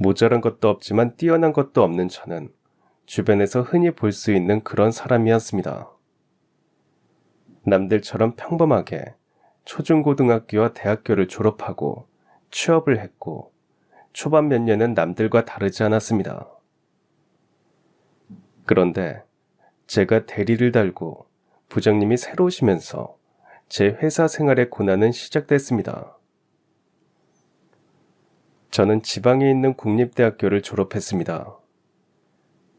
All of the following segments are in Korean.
모자란 것도 없지만 뛰어난 것도 없는 저는 주변에서 흔히 볼 수 있는 그런 사람이었습니다. 남들처럼 평범하게 초중고등학교와 대학교를 졸업하고 취업을 했고 초반 몇 년은 남들과 다르지 않았습니다. 그런데 제가 대리를 달고 부장님이 새로 오시면서 제 회사 생활의 고난은 시작됐습니다. 저는 지방에 있는 국립대학교를 졸업했습니다.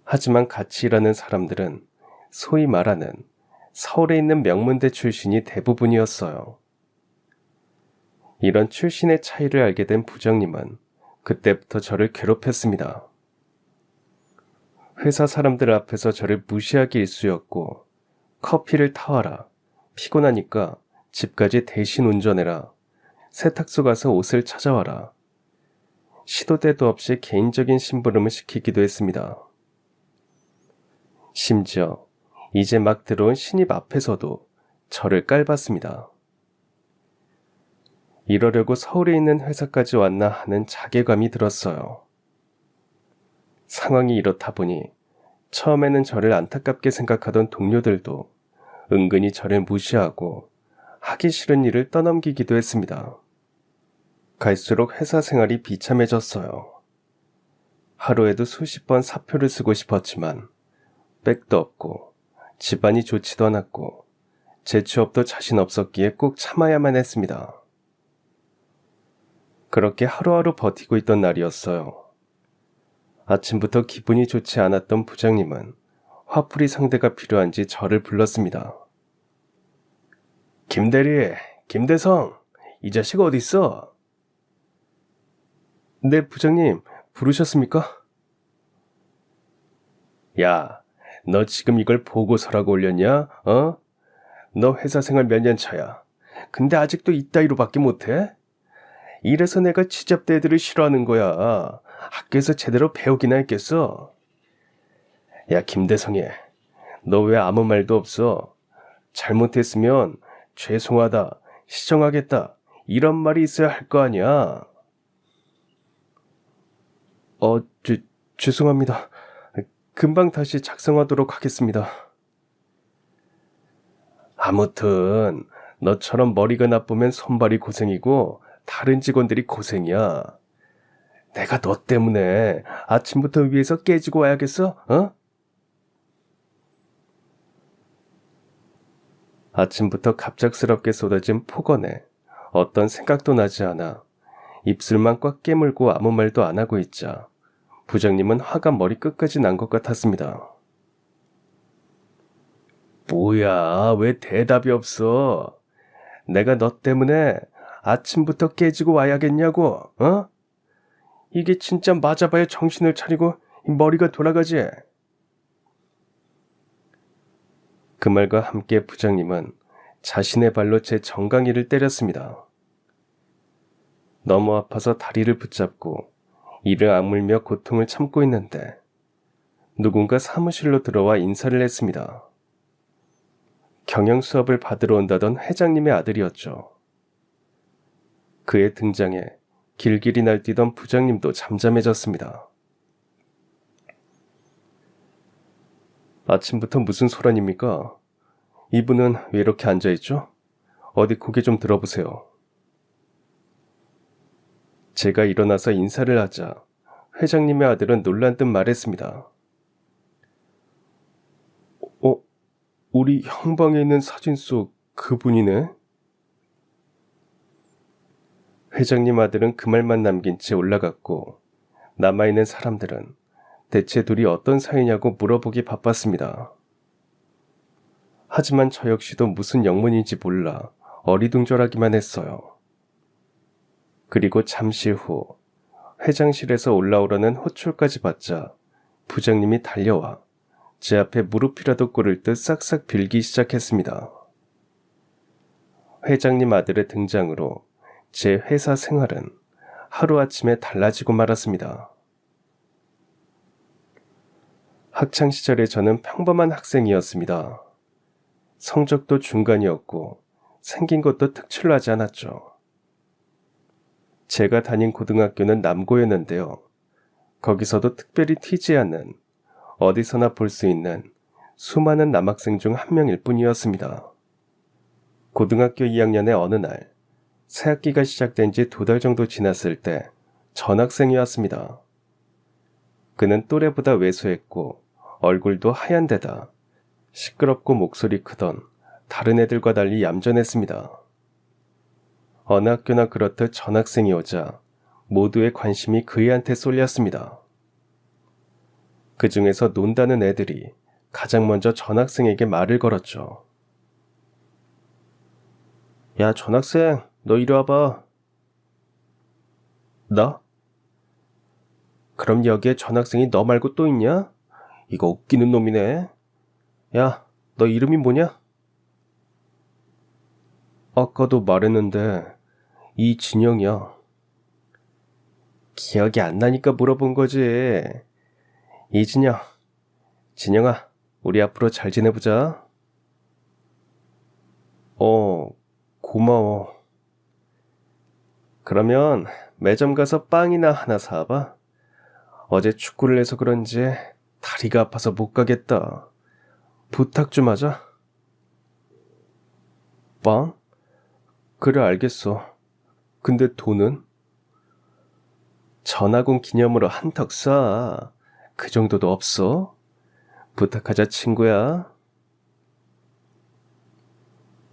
하지만 같이 일하는 사람들은 소위 말하는 서울에 있는 명문대 출신이 대부분이었어요. 이런 출신의 차이를 알게 된 부장님은 그때부터 저를 괴롭혔습니다. 회사 사람들 앞에서 저를 무시하기 일쑤였고 커피를 타와라, 피곤하니까 집까지 대신 운전해라, 세탁소 가서 옷을 찾아와라, 시도 때도 없이 개인적인 심부름을 시키기도 했습니다. 심지어 이제 막 들어온 신입 앞에서도 저를 깔봤습니다. 이러려고 서울에 있는 회사까지 왔나 하는 자괴감이 들었어요. 상황이 이렇다 보니 처음에는 저를 안타깝게 생각하던 동료들도 은근히 저를 무시하고 하기 싫은 일을 떠넘기기도 했습니다. 갈수록 회사 생활이 비참해졌어요. 하루에도 수십 번 사표를 쓰고 싶었지만 백도 없고 집안이 좋지도 않았고 재취업도 자신 없었기에 꼭 참아야만 했습니다. 그렇게 하루하루 버티고 있던 날이었어요. 아침부터 기분이 좋지 않았던 부장님은 화풀이 상대가 필요한지 저를 불렀습니다. 김대리, 김대성, 이 자식 어디 있어? 네, 부장님, 부르셨습니까? 야, 너 지금 이걸 보고서라고 올렸냐? 너 회사 생활 몇 년 차야? 근데 아직도 이따위로밖에 못해? 이래서 내가 취업대 애들을 싫어하는 거야. 학교에서 제대로 배우기나 했겠어? 야, 김대성이, 너 왜 아무 말도 없어? 잘못했으면 죄송하다, 시정하겠다, 이런 말이 있어야 할 거 아니야? 죄송합니다. 금방 다시 작성하도록 하겠습니다. 아무튼 너처럼 머리가 나쁘면 손발이 고생이고 다른 직원들이 고생이야. 내가 너 때문에 아침부터 위에서 깨지고 와야겠어? 아침부터 갑작스럽게 쏟아진 폭언에 어떤 생각도 나지 않아 입술만 꽉 깨물고 아무 말도 안 하고 있자 부장님은 화가 머리끝까지 난 것 같았습니다. 뭐야, 왜 대답이 없어? 내가 너 때문에 아침부터 깨지고 와야겠냐고, 이게 진짜 맞아봐야 정신을 차리고 머리가 돌아가지. 그 말과 함께 부장님은 자신의 발로 제 정강이를 때렸습니다. 너무 아파서 다리를 붙잡고 이를 악물며 고통을 참고 있는데 누군가 사무실로 들어와 인사를 했습니다. 경영 수업을 받으러 온다던 회장님의 아들이었죠. 그의 등장에 길길이 날뛰던 부장님도 잠잠해졌습니다. 아침부터 무슨 소란입니까? 이분은 왜 이렇게 앉아있죠? 어디 고개 좀 들어보세요. 제가 일어나서 인사를 하자 회장님의 아들은 놀란 듯 말했습니다. 우리 형방에 있는 사진 속 그분이네? 회장님 아들은 그 말만 남긴 채 올라갔고 남아있는 사람들은 대체 둘이 어떤 사이냐고 물어보기 바빴습니다. 하지만 저 역시도 무슨 영문인지 몰라 어리둥절하기만 했어요. 그리고 잠시 후 회장실에서 올라오라는 호출까지 받자 부장님이 달려와 제 앞에 무릎이라도 꿇을 듯 싹싹 빌기 시작했습니다. 회장님 아들의 등장으로 제 회사 생활은 하루아침에 달라지고 말았습니다. 학창시절에 저는 평범한 학생이었습니다. 성적도 중간이었고 생긴 것도 특출나지 않았죠. 제가 다닌 고등학교는 남고였는데요. 거기서도 특별히 튀지 않는 어디서나 볼 수 있는 수많은 남학생 중 한 명일 뿐이었습니다. 고등학교 2학년의 어느 날, 새학기가 시작된 지 2달 정도 지났을 때 전학생이었습니다. 그는 또래보다 왜소했고 얼굴도 하얀 데다 시끄럽고 목소리 크던 다른 애들과 달리 얌전했습니다. 어느 학교나 그렇듯 전학생이 오자 모두의 관심이 그 애한테 쏠렸습니다. 그 중에서 논다는 애들이 가장 먼저 전학생에게 말을 걸었죠. 야, 전학생, 너 이리 와봐. 나? 그럼 여기에 전학생이 너 말고 또 있냐? 이거 웃기는 놈이네. 야, 너 이름이 뭐냐? 아까도 말했는데 이진영이야. 기억이 안 나니까 물어본 거지. 이진영, 진영아, 우리 앞으로 잘 지내보자. 고마워. 그러면 매점 가서 빵이나 하나 사봐. 어제 축구를 해서 그런지 다리가 아파서 못 가겠다. 부탁 좀 하자. 빵? 그래, 알겠어. 근데 돈은? 전학 온 기념으로 한턱 쏴. 그 정도도 없어? 부탁하자, 친구야.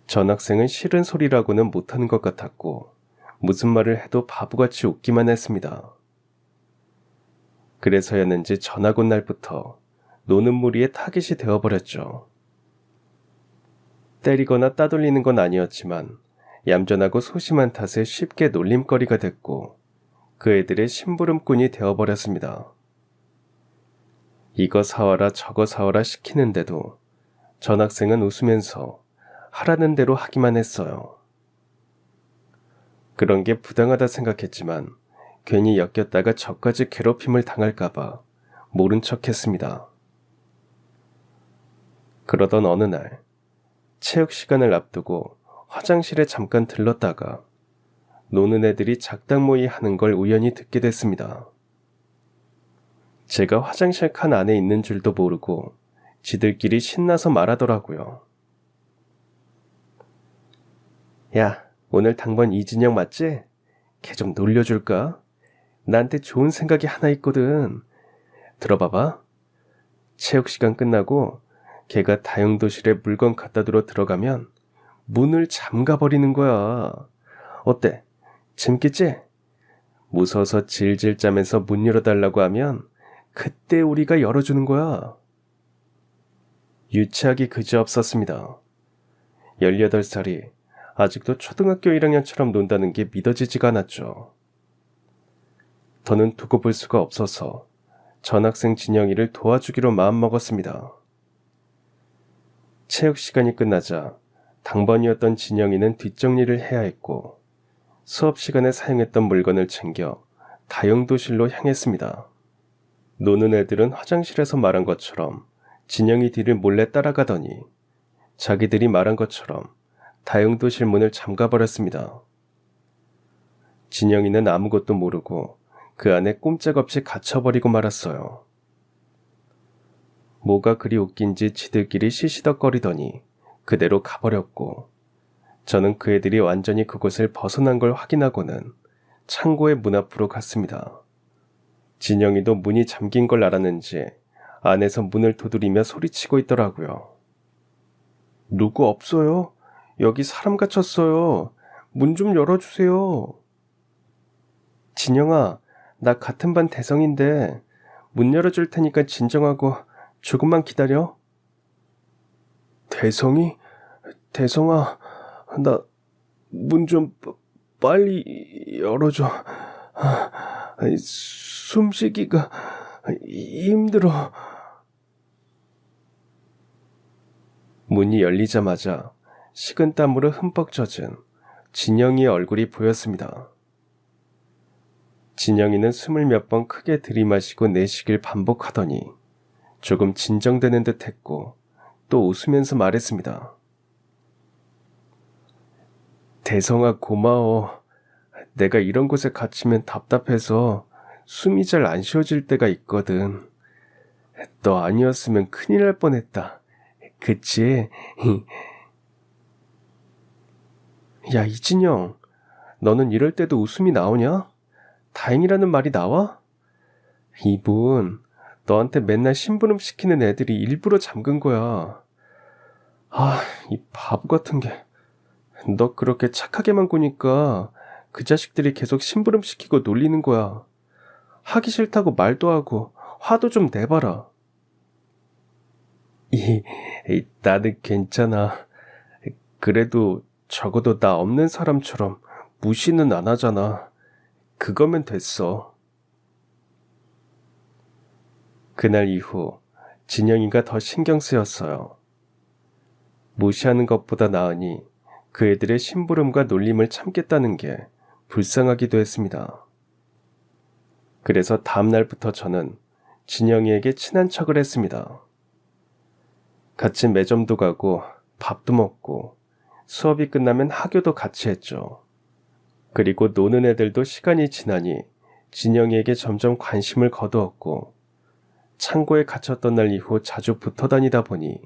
전학생은 싫은 소리라고는 못하는 것 같았고 무슨 말을 해도 바보같이 웃기만 했습니다. 그래서였는지 전학 온 날부터 노는 무리에 타깃이 되어버렸죠. 때리거나 따돌리는 건 아니었지만 얌전하고 소심한 탓에 쉽게 놀림거리가 됐고 그 애들의 심부름꾼이 되어버렸습니다. 이거 사와라 저거 사와라 시키는데도 전학생은 웃으면서 하라는 대로 하기만 했어요. 그런 게 부당하다 생각했지만 괜히 엮였다가 저까지 괴롭힘을 당할까봐 모른 척했습니다. 그러던 어느 날 체육 시간을 앞두고 화장실에 잠깐 들렀다가 노는 애들이 작당 모의 하는 걸 우연히 듣게 됐습니다. 제가 화장실 칸 안에 있는 줄도 모르고 지들끼리 신나서 말하더라고요. 야, 오늘 당번 이진영 맞지? 걔 좀 놀려줄까? 나한테 좋은 생각이 하나 있거든. 들어봐봐. 체육 시간 끝나고 걔가 다용도실에 물건 갖다 두러 들어가면 문을 잠가버리는 거야. 어때? 재밌겠지? 무서워서 질질 짜면서 문 열어달라고 하면 그때 우리가 열어주는 거야. 유치하기 그지없었습니다. 18살이 아직도 초등학교 1학년처럼 논다는 게 믿어지지가 않았죠. 더는 두고 볼 수가 없어서 전학생 진영이를 도와주기로 마음먹었습니다. 체육 시간이 끝나자 당번이었던 진영이는 뒷정리를 해야 했고 수업 시간에 사용했던 물건을 챙겨 다용도실로 향했습니다. 노는 애들은 화장실에서 말한 것처럼 진영이 뒤를 몰래 따라가더니 자기들이 말한 것처럼 다용도실 문을 잠가버렸습니다. 진영이는 아무것도 모르고 그 안에 꼼짝없이 갇혀버리고 말았어요. 뭐가 그리 웃긴지 지들끼리 시시덕거리더니 그대로 가버렸고 저는 그 애들이 완전히 그곳을 벗어난 걸 확인하고는 창고의 문 앞으로 갔습니다. 진영이도 문이 잠긴 걸 알았는지 안에서 문을 두드리며 소리치고 있더라고요. 누구 없어요? 여기 사람 갇혔어요. 문 좀 열어주세요. 진영아, 나 같은 반 대성인데 문 열어줄 테니까 진정하고 조금만 기다려. 대성이? 대성아, 나 문 좀 빨리 열어줘. 숨쉬기가 힘들어. 문이 열리자마자 식은땀으로 흠뻑 젖은 진영이의 얼굴이 보였습니다. 진영이는 숨을 몇 번 크게 들이마시고 내쉬길 반복하더니 조금 진정되는 듯 했고 또 웃으면서 말했습니다. 대성아, 고마워. 내가 이런 곳에 갇히면 답답해서 숨이 잘 안 쉬어질 때가 있거든. 너 아니었으면 큰일 날 뻔했다. 그치? 야, 이진영, 너는 이럴 때도 웃음이 나오냐? 다행이라는 말이 나와? 이분, 너한테 맨날 심부름 시키는 애들이 일부러 잠근 거야. 아, 이 바보 같은 게. 너 그렇게 착하게만 구니까 그 자식들이 계속 심부름 시키고 놀리는 거야. 하기 싫다고 말도 하고 화도 좀 내봐라. 나는 괜찮아. 그래도 적어도 나 없는 사람처럼 무시는 안 하잖아. 그거면 됐어. 그날 이후 진영이가 더 신경 쓰였어요. 무시하는 것보다 나으니 그 애들의 심부름과 놀림을 참겠다는 게 불쌍하기도 했습니다. 그래서 다음 날부터 저는 진영이에게 친한 척을 했습니다. 같이 매점도 가고 밥도 먹고 수업이 끝나면 하교도 같이 했죠. 그리고 노는 애들도 시간이 지나니 진영이에게 점점 관심을 거두었고 창고에 갇혔던 날 이후 자주 붙어 다니다 보니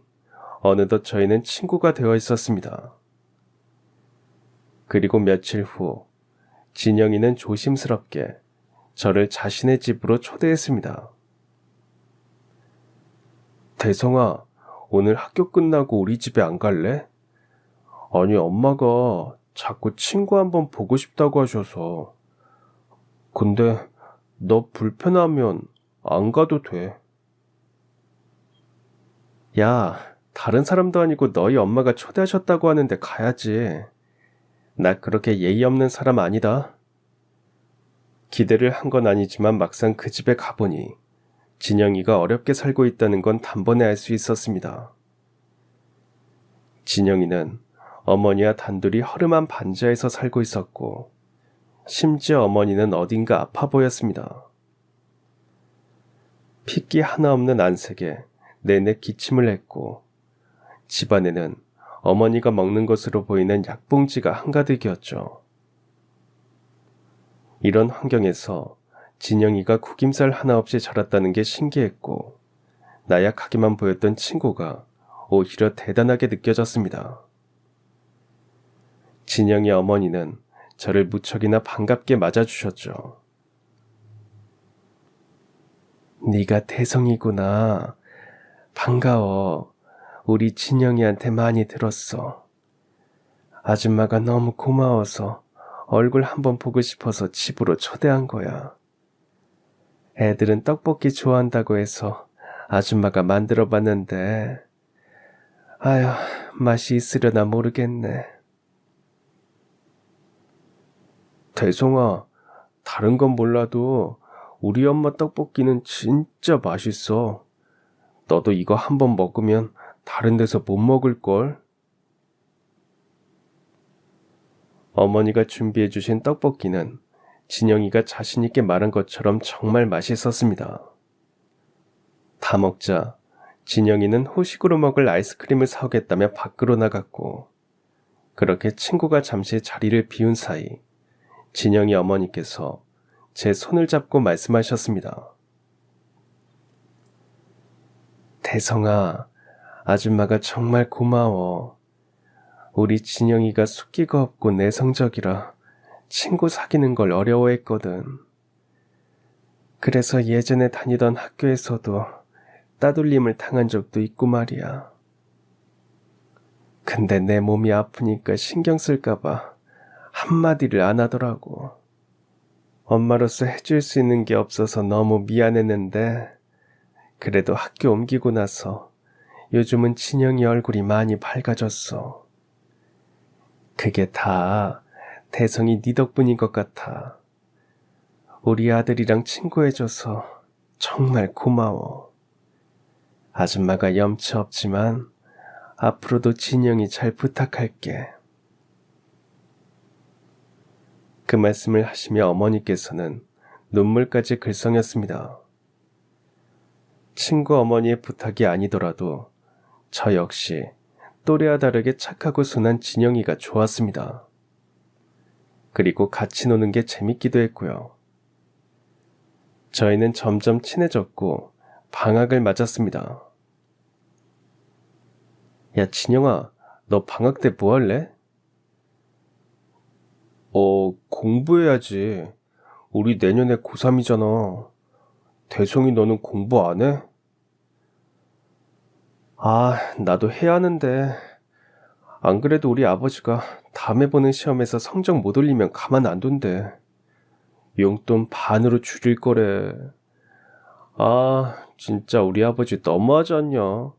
어느덧 저희는 친구가 되어 있었습니다. 그리고 며칠 후 진영이는 조심스럽게 저를 자신의 집으로 초대했습니다. 대성아, 오늘 학교 끝나고 우리 집에 안 갈래? 아니, 엄마가 자꾸 친구 한번 보고 싶다고 하셔서. 근데 너 불편하면 안 가도 돼. 야, 다른 사람도 아니고 너희 엄마가 초대하셨다고 하는데 가야지. 나 그렇게 예의 없는 사람 아니다. 기대를 한 건 아니지만 막상 그 집에 가보니 진영이가 어렵게 살고 있다는 건 단번에 알 수 있었습니다. 진영이는 어머니와 단둘이 허름한 반지하에서 살고 있었고 심지어 어머니는 어딘가 아파 보였습니다. 핏기 하나 없는 안색에 내내 기침을 했고 집안에는 어머니가 먹는 것으로 보이는 약봉지가 한가득이었죠. 이런 환경에서 진영이가 구김살 하나 없이 자랐다는 게 신기했고 나약하게만 보였던 친구가 오히려 대단하게 느껴졌습니다. 진영이 어머니는 저를 무척이나 반갑게 맞아주셨죠. 네가 태성이구나. 반가워. 우리 진영이한테 많이 들었어. 아줌마가 너무 고마워서 얼굴 한번 보고 싶어서 집으로 초대한 거야. 애들은 떡볶이 좋아한다고 해서 아줌마가 만들어 봤는데 아휴, 맛이 있으려나 모르겠네. 대성아, 다른 건 몰라도 우리 엄마 떡볶이는 진짜 맛있어. 너도 이거 한번 먹으면 다른 데서 못 먹을걸? 어머니가 준비해 주신 떡볶이는 진영이가 자신있게 말한 것처럼 정말 맛있었습니다. 다 먹자 진영이는 후식으로 먹을 아이스크림을 사오겠다며 밖으로 나갔고 그렇게 친구가 잠시 자리를 비운 사이 진영이 어머니께서 제 손을 잡고 말씀하셨습니다. 대성아, 아줌마가 정말 고마워. 우리 진영이가 숫기가 없고 내성적이라 친구 사귀는 걸 어려워했거든. 그래서 예전에 다니던 학교에서도 따돌림을 당한 적도 있고 말이야. 근데 내 몸이 아프니까 신경 쓸까봐 한마디를 안 하더라고. 엄마로서 해줄 수 있는 게 없어서 너무 미안했는데 그래도 학교 옮기고 나서 요즘은 진영이 얼굴이 많이 밝아졌어. 그게 다 대성이 네 덕분인 것 같아. 우리 아들이랑 친구해줘서 정말 고마워. 아줌마가 염치 없지만 앞으로도 진영이 잘 부탁할게. 그 말씀을 하시며 어머니께서는 눈물까지 글썽였습니다. 친구 어머니의 부탁이 아니더라도 저 역시 또래와 다르게 착하고 순한 진영이가 좋았습니다. 그리고 같이 노는 게 재밌기도 했고요. 저희는 점점 친해졌고 방학을 맞았습니다. 야, 진영아, 너 방학 때 뭐 할래? 공부해야지. 우리 내년에 고3이잖아. 대성이 너는 공부 안 해? 아, 나도 해야 하는데. 안 그래도 우리 아버지가 다음에 보는 시험에서 성적 못 올리면 가만 안 둔대. 용돈 반으로 줄일 거래. 아, 진짜 우리 아버지 너무하지 않냐?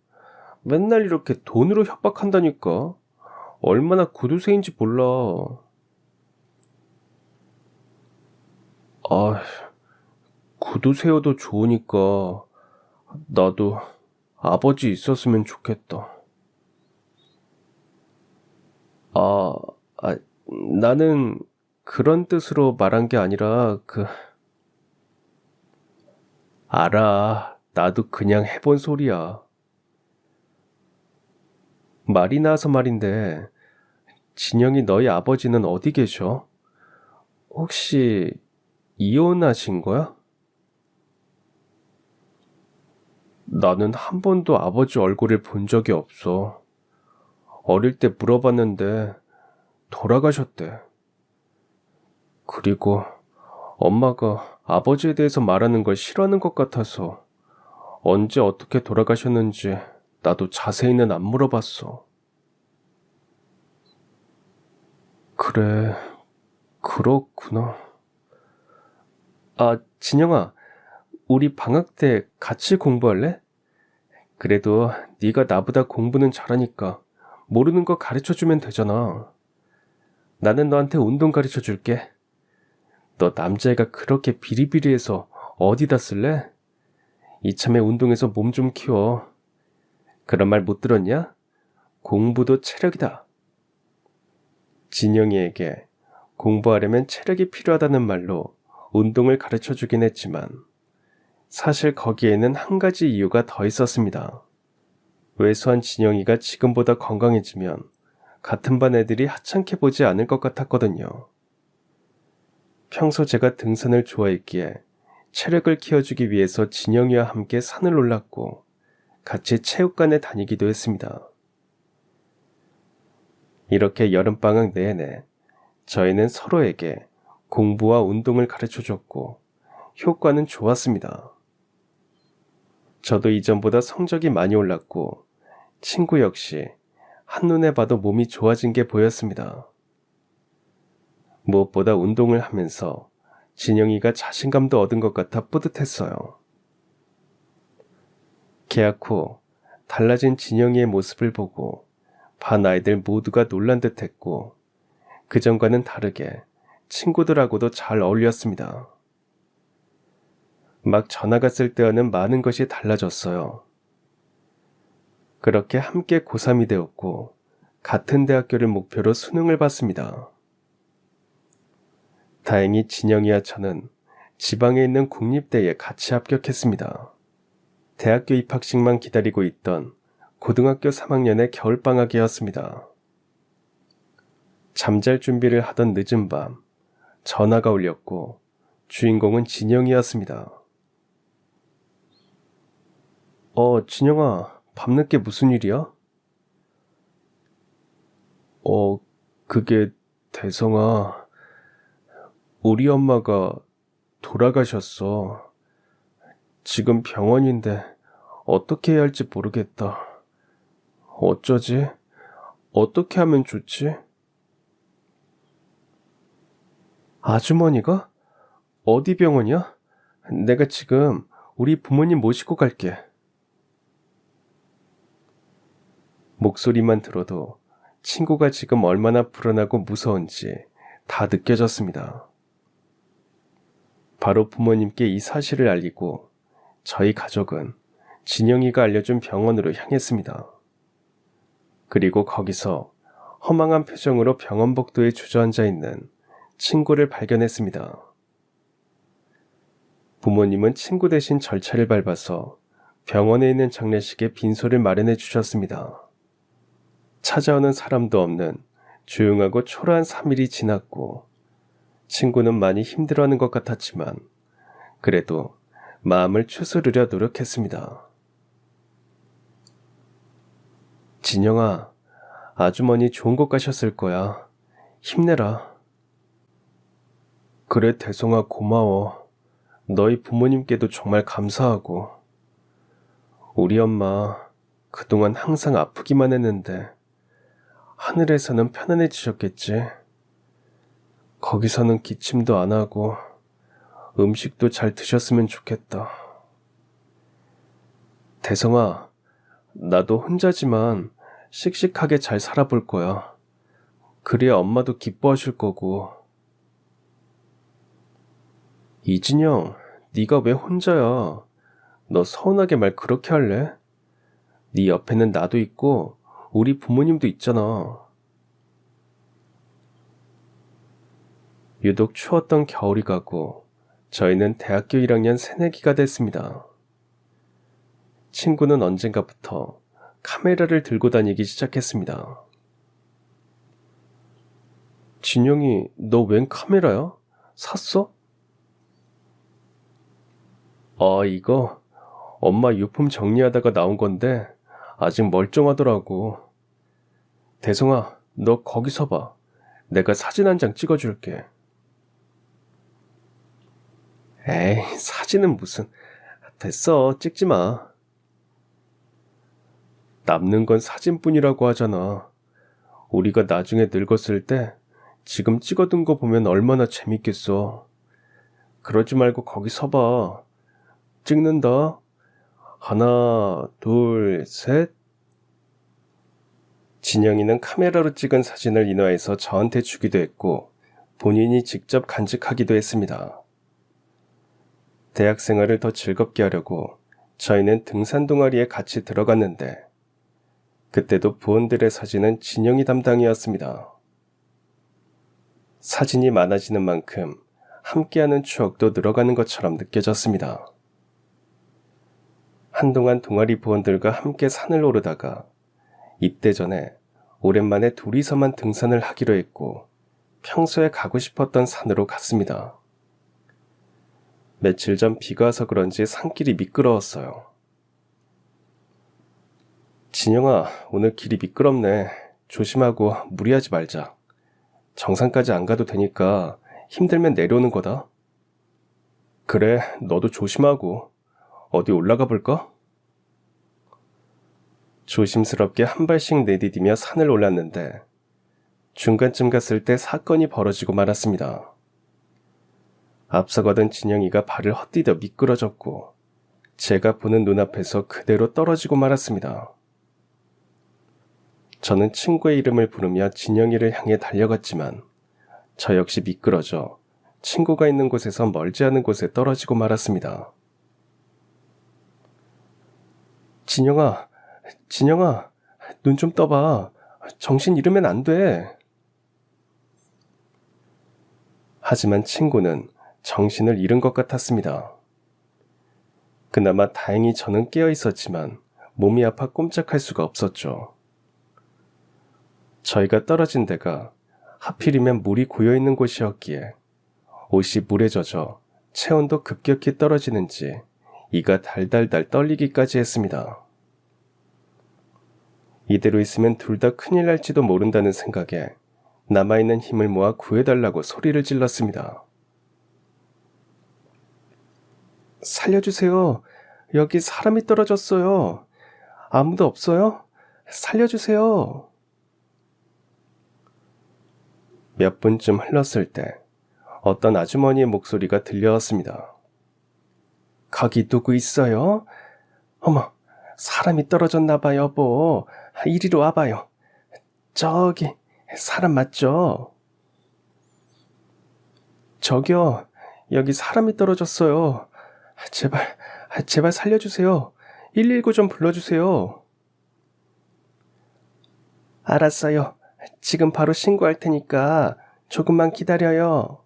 맨날 이렇게 돈으로 협박한다니까. 얼마나 구두쇠인지 몰라. 아, 구두쇠여도 좋으니까 나도 아버지 있었으면 좋겠다. 아, 아, 나는 그런 뜻으로 말한 게 아니라 알아. 나도 그냥 해본 소리야. 말이 나와서 말인데, 진영이 너희 아버지는 어디 계셔? 혹시 이혼하신 거야? 나는 한 번도 아버지 얼굴을 본 적이 없어. 어릴 때 물어봤는데 돌아가셨대. 그리고 엄마가 아버지에 대해서 말하는 걸 싫어하는 것 같아서 언제 어떻게 돌아가셨는지 나도 자세히는 안 물어봤어. 그래, 그렇구나. 아, 진영아, 우리 방학 때 같이 공부할래? 그래도 네가 나보다 공부는 잘하니까 모르는 거 가르쳐주면 되잖아. 나는 너한테 운동 가르쳐줄게. 너 남자애가 그렇게 비리비리해서 어디다 쓸래? 이참에 운동해서 몸 좀 키워. 그런 말 못 들었냐? 공부도 체력이다. 진영이에게 공부하려면 체력이 필요하다는 말로 운동을 가르쳐주긴 했지만 사실 거기에는 한 가지 이유가 더 있었습니다. 왜소한 진영이가 지금보다 건강해지면 같은 반 애들이 하찮게 보지 않을 것 같았거든요. 평소 제가 등산을 좋아했기에 체력을 키워주기 위해서 진영이와 함께 산을 올랐고 같이 체육관에 다니기도 했습니다. 이렇게 여름방학 내내 저희는 서로에게 공부와 운동을 가르쳐줬고 효과는 좋았습니다. 저도 이전보다 성적이 많이 올랐고 친구 역시 한눈에 봐도 몸이 좋아진 게 보였습니다. 무엇보다 운동을 하면서 진영이가 자신감도 얻은 것 같아 뿌듯했어요. 개학 후 달라진 진영이의 모습을 보고 반 아이들 모두가 놀란 듯 했고 그전과는 다르게 친구들하고도 잘 어울렸습니다. 막 전화 갔을 때와는 많은 것이 달라졌어요. 그렇게 함께 고3이 되었고 같은 대학교를 목표로 수능을 봤습니다. 다행히 진영이와 저는 지방에 있는 국립대에 같이 합격했습니다. 대학교 입학식만 기다리고 있던 고등학교 3학년의 겨울방학이었습니다. 잠잘 준비를 하던 늦은 밤 전화가 울렸고 주인공은 진영이었습니다. 진영아, 밤늦게 무슨 일이야? 그게 대성아, 우리 엄마가 돌아가셨어. 지금 병원인데 어떻게 해야 할지 모르겠다. 어쩌지? 어떻게 하면 좋지? 아주머니가? 어디 병원이야? 내가 지금 우리 부모님 모시고 갈게. 목소리만 들어도 친구가 지금 얼마나 불안하고 무서운지 다 느껴졌습니다. 바로 부모님께 이 사실을 알리고 저희 가족은 진영이가 알려준 병원으로 향했습니다. 그리고 거기서 허망한 표정으로 병원 복도에 주저앉아 있는 친구를 발견했습니다. 부모님은 친구 대신 절차를 밟아서 병원에 있는 장례식에 빈소를 마련해 주셨습니다. 찾아오는 사람도 없는 조용하고 초라한 3일이 지났고 친구는 많이 힘들어하는 것 같았지만 그래도 마음을 추스르려 노력했습니다. 진영아, 아주머니 좋은 곳 가셨을 거야. 힘내라. 그래, 대성아, 고마워. 너희 부모님께도 정말 감사하고. 우리 엄마 그동안 항상 아프기만 했는데 하늘에서는 편안해지셨겠지. 거기서는 기침도 안 하고 음식도 잘 드셨으면 좋겠다. 대성아, 나도 혼자지만 씩씩하게 잘 살아볼 거야. 그래야 엄마도 기뻐하실 거고. 이진영, 네가 왜 혼자야? 너 서운하게 말 그렇게 할래? 네 옆에는 나도 있고 우리 부모님도 있잖아. 유독 추웠던 겨울이 가고 저희는 대학교 1학년 새내기가 됐습니다. 친구는 언젠가부터 카메라를 들고 다니기 시작했습니다. 진영이, 너 웬 카메라야? 샀어? 이거 엄마 유품 정리하다가 나온 건데 아직 멀쩡하더라고. 대성아, 너 거기 서봐. 내가 사진 한 장 찍어줄게. 에이, 사진은 무슨. 됐어, 찍지 마. 남는 건 사진뿐이라고 하잖아. 우리가 나중에 늙었을 때 지금 찍어둔 거 보면 얼마나 재밌겠어. 그러지 말고 거기 서봐. 찍는다. 하나, 둘, 셋. 진영이는 카메라로 찍은 사진을 인화해서 저한테 주기도 했고 본인이 직접 간직하기도 했습니다. 대학 생활을 더 즐겁게 하려고 저희는 등산 동아리에 같이 들어갔는데 그때도 부원들의 사진은 진영이 담당이었습니다. 사진이 많아지는 만큼 함께하는 추억도 늘어가는 것처럼 느껴졌습니다. 한동안 동아리 부원들과 함께 산을 오르다가 입대 전에 오랜만에 둘이서만 등산을 하기로 했고 평소에 가고 싶었던 산으로 갔습니다. 며칠 전 비가 와서 그런지 산길이 미끄러웠어요. 진영아, 오늘 길이 미끄럽네. 조심하고 무리하지 말자. 정상까지 안 가도 되니까 힘들면 내려오는 거다. 그래, 너도 조심하고. 어디 올라가 볼까? 조심스럽게 한 발씩 내디디며 산을 올랐는데 중간쯤 갔을 때 사건이 벌어지고 말았습니다. 앞서가던 진영이가 발을 헛디뎌 미끄러졌고 제가 보는 눈앞에서 그대로 떨어지고 말았습니다. 저는 친구의 이름을 부르며 진영이를 향해 달려갔지만 저 역시 미끄러져 친구가 있는 곳에서 멀지 않은 곳에 떨어지고 말았습니다. 진영아, 진영아, 눈 좀 떠봐. 정신 잃으면 안 돼. 하지만 친구는 정신을 잃은 것 같았습니다. 그나마 다행히 저는 깨어 있었지만 몸이 아파 꼼짝할 수가 없었죠. 저희가 떨어진 데가 하필이면 물이 고여있는 곳이었기에 옷이 물에 젖어 체온도 급격히 떨어지는지 이가 달달달 떨리기까지 했습니다. 이대로 있으면 둘 다 큰일 날지도 모른다는 생각에 남아있는 힘을 모아 구해달라고 소리를 질렀습니다. 살려주세요. 여기 사람이 떨어졌어요. 아무도 없어요? 살려주세요. 몇 분쯤 흘렀을 때 어떤 아주머니의 목소리가 들려왔습니다. 거기 누구 있어요? 어머, 사람이 떨어졌나 봐, 여보. 이리로 와봐요. 저기 사람 맞죠? 저기요, 여기 사람이 떨어졌어요. 제발 살려주세요. 119 좀 불러주세요. 알았어요. 지금 바로 신고할 테니까 조금만 기다려요.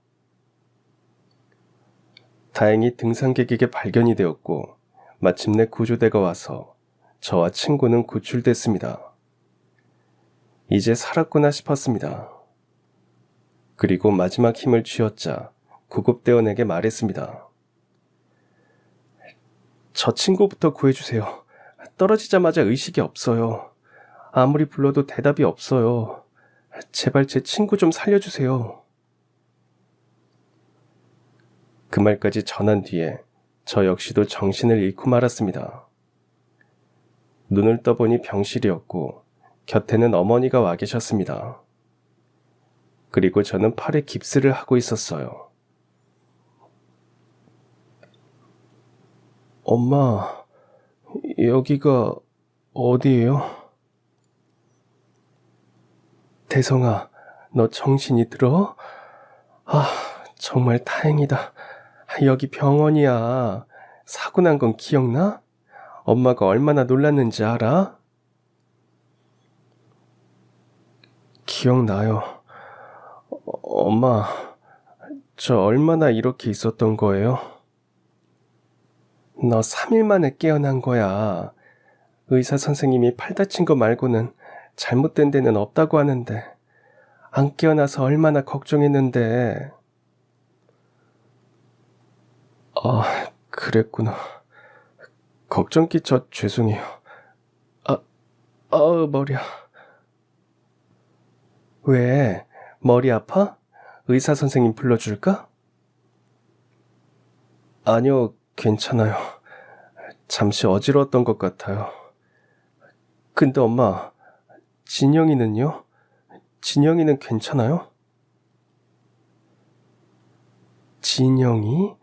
다행히 등산객에게 발견이 되었고 마침내 구조대가 와서 저와 친구는 구출됐습니다. 이제 살았구나 싶었습니다. 그리고 마지막 힘을 쥐었자 구급대원에게 말했습니다. 저 친구부터 구해주세요. 떨어지자마자 의식이 없어요. 아무리 불러도 대답이 없어요. 제발 제 친구 좀 살려주세요. 그 말까지 전한 뒤에 저 역시도 정신을 잃고 말았습니다. 눈을 떠보니 병실이었고 곁에는 어머니가 와 계셨습니다. 그리고 저는 팔에 깁스를 하고 있었어요. 엄마, 여기가 어디예요? 대성아, 너 정신이 들어? 아, 정말 다행이다. 여기 병원이야. 사고 난 건 기억나? 엄마가 얼마나 놀랐는지 알아? 기억나요. 엄마, 저 얼마나 이렇게 있었던 거예요? 너 3일 만에 깨어난 거야. 의사 선생님이 팔 다친 거 말고는 잘못된 데는 없다고 하는데 안 깨어나서 얼마나 걱정했는데. 그랬구나. 걱정 끼쳐 죄송해요. 머리야. 왜? 머리 아파? 의사 선생님 불러줄까? 아니요, 괜찮아요. 잠시 어지러웠던 것 같아요. 근데 엄마, 진영이는요? 진영이는 괜찮아요? 진영이?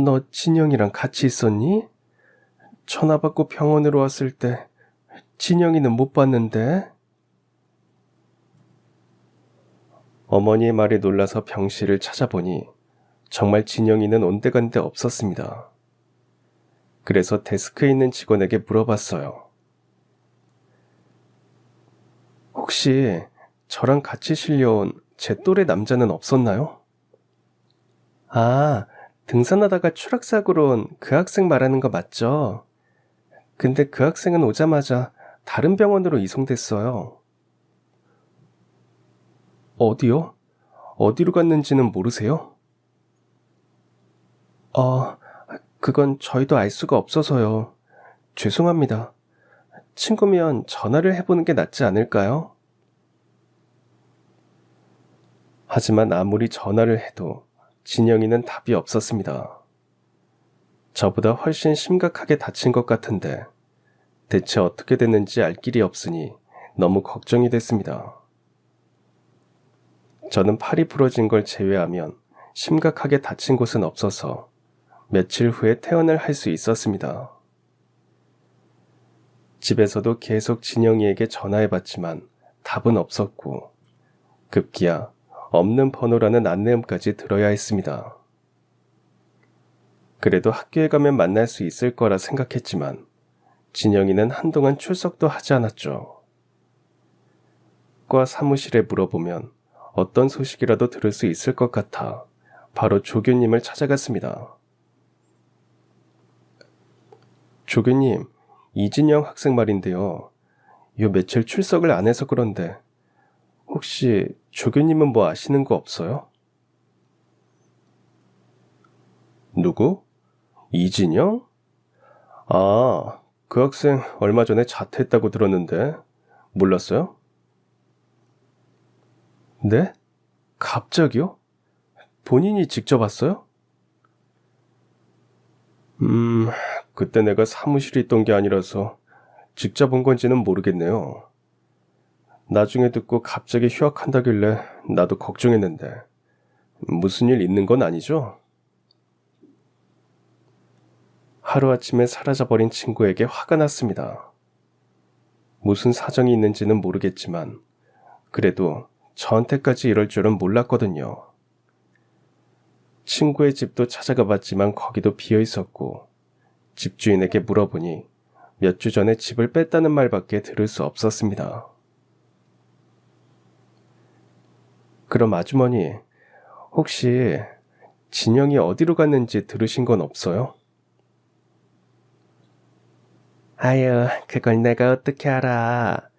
너 진영이랑 같이 있었니? 전화 받고 병원으로 왔을 때 진영이는 못 봤는데. 어머니의 말에 놀라서 병실을 찾아보니 정말 진영이는 온데간데 없었습니다. 그래서 데스크에 있는 직원에게 물어봤어요. 혹시 저랑 같이 실려온 제 또래 남자는 없었나요? 아, 등산하다가 추락사고로 온 그 학생 말하는 거 맞죠? 근데 그 학생은 오자마자 다른 병원으로 이송됐어요. 어디요? 어디로 갔는지는 모르세요? 그건 저희도 알 수가 없어서요. 죄송합니다. 친구면 전화를 해보는 게 낫지 않을까요? 하지만 아무리 전화를 해도 진영이는 답이 없었습니다. 저보다 훨씬 심각하게 다친 것 같은데 대체 어떻게 됐는지 알 길이 없으니 너무 걱정이 됐습니다. 저는 팔이 부러진 걸 제외하면 심각하게 다친 곳은 없어서 며칠 후에 퇴원을 할 수 있었습니다. 집에서도 계속 진영이에게 전화해봤지만 답은 없었고 급기야 없는 번호라는 안내음까지 들어야 했습니다. 그래도 학교에 가면 만날 수 있을 거라 생각했지만 진영이는 한동안 출석도 하지 않았죠. 과 사무실에 물어보면 어떤 소식이라도 들을 수 있을 것 같아 바로 조교님을 찾아갔습니다. 조교님, 이진영 학생 말인데요. 요 며칠 출석을 안 해서 그런데 혹시 조교님은 뭐 아시는 거 없어요? 누구? 이진영? 그 학생 얼마 전에 자퇴했다고 들었는데 몰랐어요? 네? 갑자기요? 본인이 직접 왔어요? 그때 내가 사무실에 있던 게 아니라서 직접 온 건지는 모르겠네요. 나중에 듣고 갑자기 휴학한다길래 나도 걱정했는데 무슨 일 있는 건 아니죠? 하루아침에 사라져버린 친구에게 화가 났습니다. 무슨 사정이 있는지는 모르겠지만 그래도 저한테까지 이럴 줄은 몰랐거든요. 친구의 집도 찾아가 봤지만 거기도 비어 있었고 집주인에게 물어보니 몇 주 전에 집을 뺐다는 말밖에 들을 수 없었습니다. 그럼 아주머니, 혹시 진영이 어디로 갔는지 들으신 건 없어요? 아유, 그걸 내가 어떻게 알아.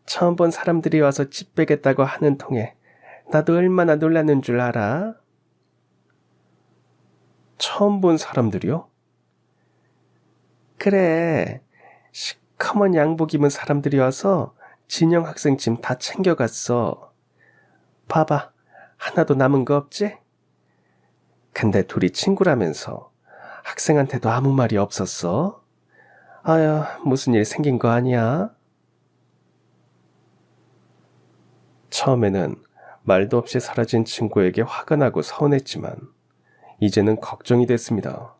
처음 본 사람들이 와서 집 빼겠다고 하는 통에 나도 얼마나 놀랐는 줄 알아? 처음 본 사람들이요? 그래. 시커먼 양복 입은 사람들이 와서 진영 학생 짐 다 챙겨갔어. 봐봐. 하나도 남은 거 없지? 근데 둘이 친구라면서 학생한테도 아무 말이 없었어? 아유, 무슨 일 생긴 거 아니야? 처음에는 말도 없이 사라진 친구에게 화가 나고 서운했지만 이제는 걱정이 됐습니다.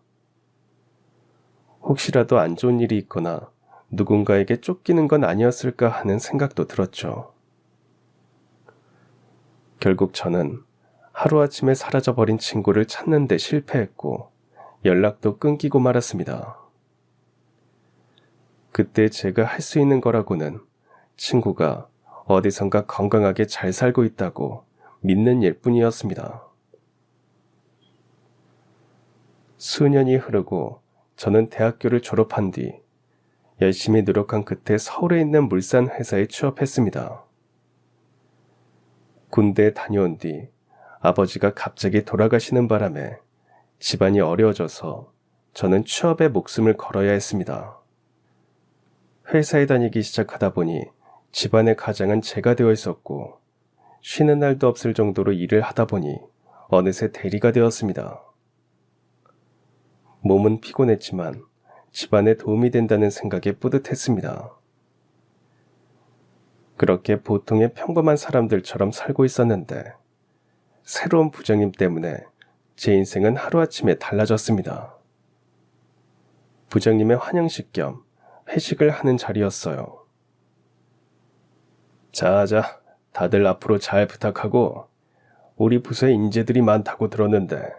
혹시라도 안 좋은 일이 있거나 누군가에게 쫓기는 건 아니었을까 하는 생각도 들었죠. 결국 저는 하루아침에 사라져버린 친구를 찾는 데 실패했고 연락도 끊기고 말았습니다. 그때 제가 할 수 있는 거라고는 친구가 어디선가 건강하게 잘 살고 있다고 믿는 일뿐이었습니다. 수년이 흐르고 저는 대학교를 졸업한 뒤 열심히 노력한 끝에 서울에 있는 물산 회사에 취업했습니다. 군대에 다녀온 뒤 아버지가 갑자기 돌아가시는 바람에 집안이 어려워져서 저는 취업에 목숨을 걸어야 했습니다. 회사에 다니기 시작하다 보니 집안의 가장은 제가 되어 있었고 쉬는 날도 없을 정도로 일을 하다 보니 어느새 대리가 되었습니다. 몸은 피곤했지만 집안에 도움이 된다는 생각에 뿌듯했습니다. 그렇게 보통의 평범한 사람들처럼 살고 있었는데 새로운 부장님 때문에 제 인생은 하루아침에 달라졌습니다. 부장님의 환영식 겸 회식을 하는 자리였어요. 자자, 다들 앞으로 잘 부탁하고 우리 부서에 인재들이 많다고 들었는데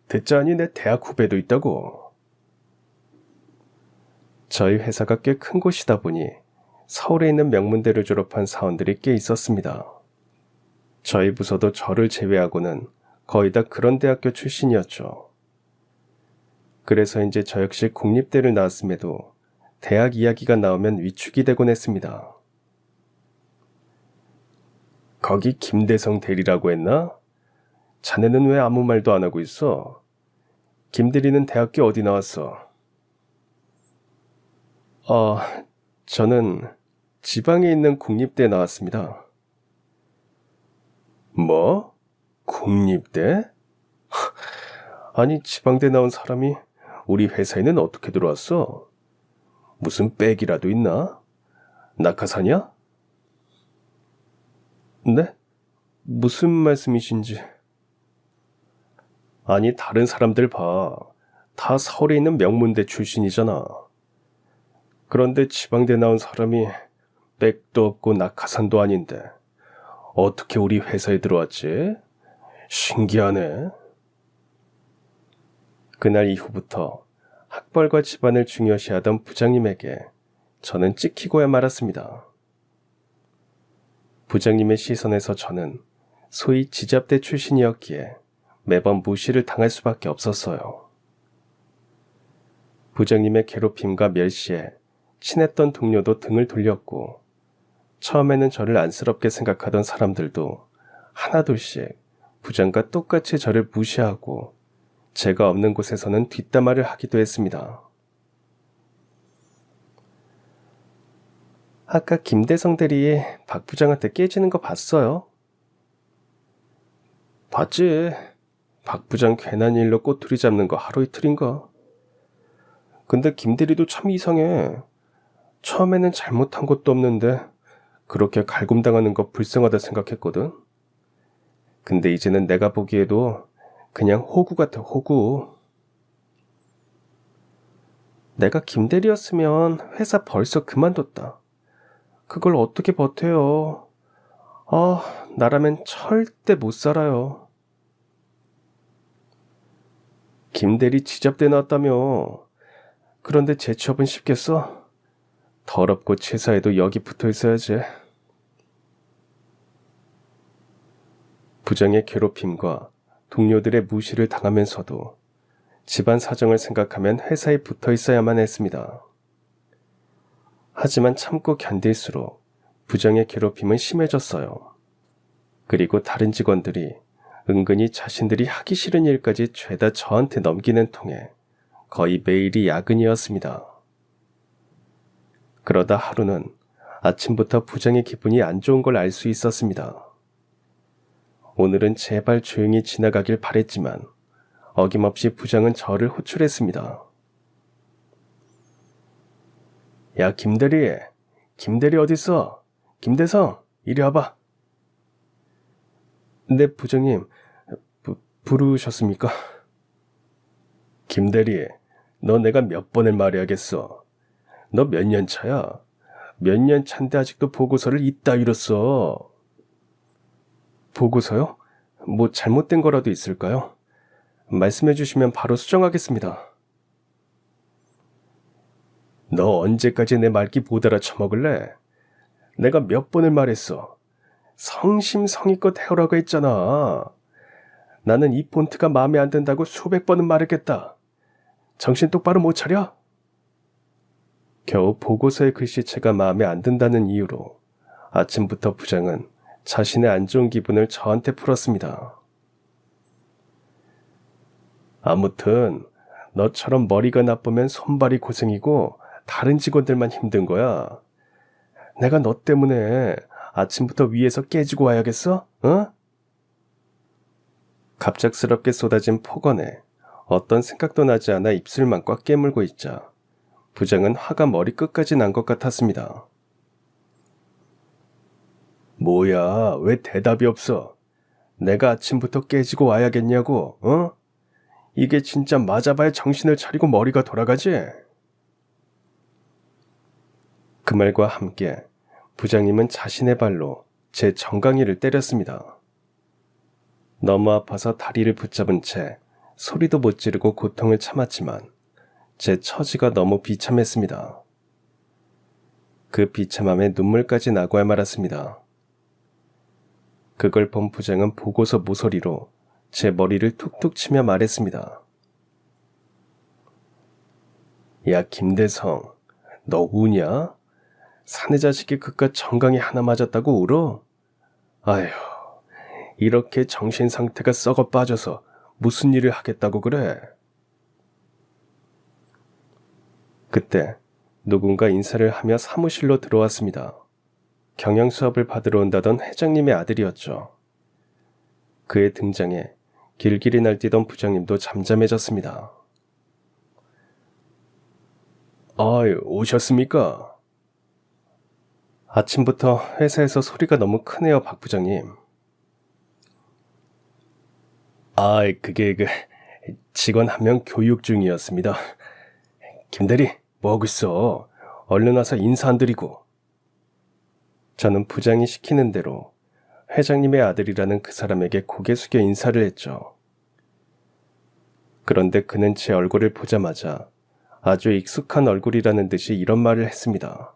듣자니 내 대학 후배도 있다고. 저희 회사가 꽤 큰 곳이다 보니 서울에 있는 명문대를 졸업한 사원들이 꽤 있었습니다. 저희 부서도 저를 제외하고는 거의 다 그런 대학교 출신이었죠. 그래서 이제 저 역시 국립대를 나왔음에도 대학 이야기가 나오면 위축이 되곤 했습니다. 거기 김대성 대리라고 했나? 자네는 왜 아무 말도 안 하고 있어? 김 대리는 대학교 어디 나왔어? 저는 지방에 있는 국립대 나왔습니다. 뭐? 국립대? 아니, 지방대 나온 사람이 우리 회사에는 어떻게 들어왔어? 무슨 백이라도 있나? 낙하사냐? 네? 무슨 말씀이신지. 아니, 다른 사람들 봐. 다 서울에 있는 명문대 출신이잖아. 그런데 지방대 나온 사람이 백도 없고 낙하산도 아닌데 어떻게 우리 회사에 들어왔지? 신기하네. 그날 이후부터 학벌과 집안을 중요시하던 부장님에게 저는 찍히고야 말았습니다. 부장님의 시선에서 저는 소위 지잡대 출신이었기에 매번 무시를 당할 수밖에 없었어요. 부장님의 괴롭힘과 멸시에 친했던 동료도 등을 돌렸고 처음에는 저를 안쓰럽게 생각하던 사람들도 하나둘씩 부장과 똑같이 저를 무시하고 제가 없는 곳에서는 뒷담화를 하기도 했습니다. 아까 김대성 대리 박 부장한테 깨지는 거 봤어요? 봤지. 박 부장 괜한 일로 꼬투리 잡는 거 하루 이틀인가. 근데 김 대리도 참 이상해. 처음에는 잘못한 것도 없는데 그렇게 갈굼당하는 거 불쌍하다 생각했거든. 근데 이제는 내가 보기에도 그냥 호구 같아, 호구. 내가 김 대리였으면 회사 벌써 그만뒀다. 그걸 어떻게 버텨요. 나라면 절대 못 살아요. 김 대리 지잡대 나왔다며. 그런데 제 취업은 쉽겠어? 더럽고 치사해도 여기 붙어 있어야지. 부장의 괴롭힘과 동료들의 무시를 당하면서도 집안 사정을 생각하면 회사에 붙어 있어야만 했습니다. 하지만 참고 견딜수록 부장의 괴롭힘은 심해졌어요. 그리고 다른 직원들이 은근히 자신들이 하기 싫은 일까지 죄다 저한테 넘기는 통에 거의 매일이 야근이었습니다. 그러다 하루는 아침부터 부장의 기분이 안 좋은 걸 알 수 있었습니다. 오늘은 제발 조용히 지나가길 바랬지만 어김없이 부장은 저를 호출했습니다. 야, 김대리. 김대리 어딨어? 김대성, 이리 와봐. 네, 부장님. 부르셨습니까? 김대리, 너 내가 몇 번을 말해야겠어. 너 몇 년 차야? 몇 년 차인데 아직도 보고서를 이따위로 써. 보고서요? 뭐 잘못된 거라도 있을까요? 말씀해 주시면 바로 수정하겠습니다. 너 언제까지 내 말귀 못 알아쳐먹을래? 내가 몇 번을 말했어. 성심성의껏 해오라고 했잖아. 나는 이 폰트가 마음에 안 든다고 수백 번은 말했겠다. 정신 똑바로 못 차려? 겨우 보고서의 글씨체가 마음에 안 든다는 이유로 아침부터 부장은 자신의 안 좋은 기분을 저한테 풀었습니다. 아무튼 너처럼 머리가 나쁘면 손발이 고생이고 다른 직원들만 힘든 거야. 내가 너 때문에 아침부터 위에서 깨지고 와야겠어? 어? 갑작스럽게 쏟아진 폭언에 어떤 생각도 나지 않아 입술만 꽉 깨물고 있자 부장은 화가 머리끝까지 난 것 같았습니다. 뭐야, 왜 대답이 없어? 내가 아침부터 깨지고 와야겠냐고, 어? 이게 진짜 맞아봐야 정신을 차리고 머리가 돌아가지? 그 말과 함께 부장님은 자신의 발로 제 정강이를 때렸습니다. 너무 아파서 다리를 붙잡은 채 소리도 못 지르고 고통을 참았지만 제 처지가 너무 비참했습니다. 그 비참함에 눈물까지 나고야 말았습니다. 그걸 본 부장은 보고서 모서리로 제 머리를 툭툭 치며 말했습니다. 야, 김대성, 너 우냐? 사내 자식이 그깟 정강이 하나 맞았다고 울어? 아휴, 이렇게 정신 상태가 썩어 빠져서 무슨 일을 하겠다고 그래? 그때 누군가 인사를 하며 사무실로 들어왔습니다. 경영 수업을 받으러 온다던 회장님의 아들이었죠. 그의 등장에 길길이 날뛰던 부장님도 잠잠해졌습니다. 오셨습니까? 아침부터 회사에서 소리가 너무 크네요, 박 부장님. 그게 직원 한 명 교육 중이었습니다. 김대리, 뭐하고 있어? 얼른 와서 인사 안 드리고. 저는 부장이 시키는 대로 회장님의 아들이라는 그 사람에게 고개 숙여 인사를 했죠. 그런데 그는 제 얼굴을 보자마자 아주 익숙한 얼굴이라는 듯이 이런 말을 했습니다.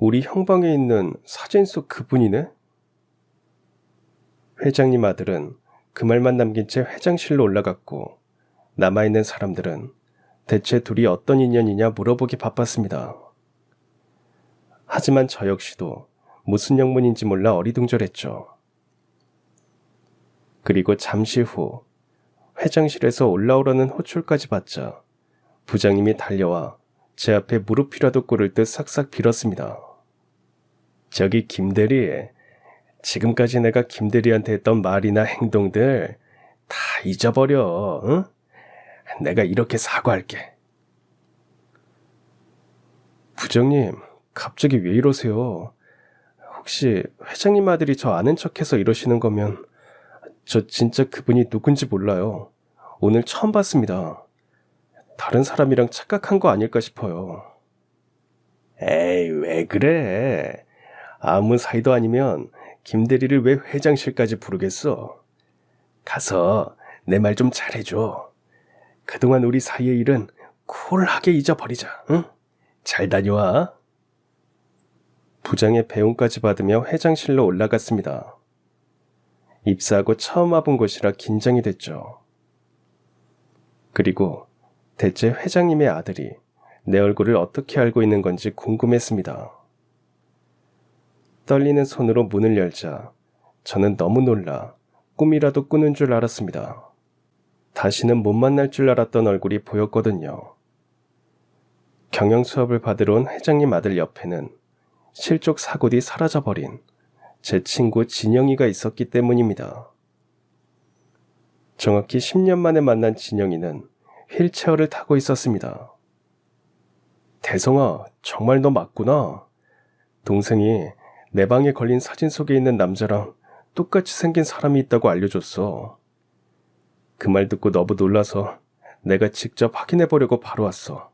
우리 형방에 있는 사진 속 그분이네? 회장님 아들은 그 말만 남긴 채 회장실로 올라갔고 남아있는 사람들은 대체 둘이 어떤 인연이냐 물어보기 바빴습니다. 하지만 저 역시도 무슨 영문인지 몰라 어리둥절했죠. 그리고 잠시 후 회장실에서 올라오라는 호출까지 받자 부장님이 달려와 제 앞에 무릎이라도 꿇을 듯 싹싹 빌었습니다. 저기 김대리, 지금까지 내가 김대리한테 했던 말이나 행동들 다 잊어버려, 응? 내가 이렇게 사과할게. 부장님, 갑자기 왜 이러세요? 혹시 회장님 아들이 저 아는 척해서 이러시는 거면 저 진짜 그분이 누군지 몰라요. 오늘 처음 봤습니다. 다른 사람이랑 착각한 거 아닐까 싶어요. 에이, 왜 그래? 아무 사이도 아니면 김대리를 왜 회장실까지 부르겠어? 가서 내 말 좀 잘해줘. 그동안 우리 사이의 일은 쿨하게 잊어버리자, 응? 잘 다녀와. 부장의 배웅까지 받으며 회장실로 올라갔습니다. 입사하고 처음 와본 곳이라 긴장이 됐죠. 그리고 대체 회장님의 아들이 내 얼굴을 어떻게 알고 있는 건지 궁금했습니다. 떨리는 손으로 문을 열자 저는 너무 놀라 꿈이라도 꾸는 줄 알았습니다. 다시는 못 만날 줄 알았던 얼굴이 보였거든요. 경영 수업을 받으러 온 회장님 아들 옆에는 실족 사고 뒤 사라져버린 제 친구 진영이가 있었기 때문입니다. 정확히 10년 만에 만난 진영이는 휠체어를 타고 있었습니다. 대성아, 정말 너 맞구나. 동생이 내 방에 걸린 사진 속에 있는 남자랑 똑같이 생긴 사람이 있다고 알려줬어. 그 말 듣고 너무 놀라서 내가 직접 확인해보려고 바로 왔어.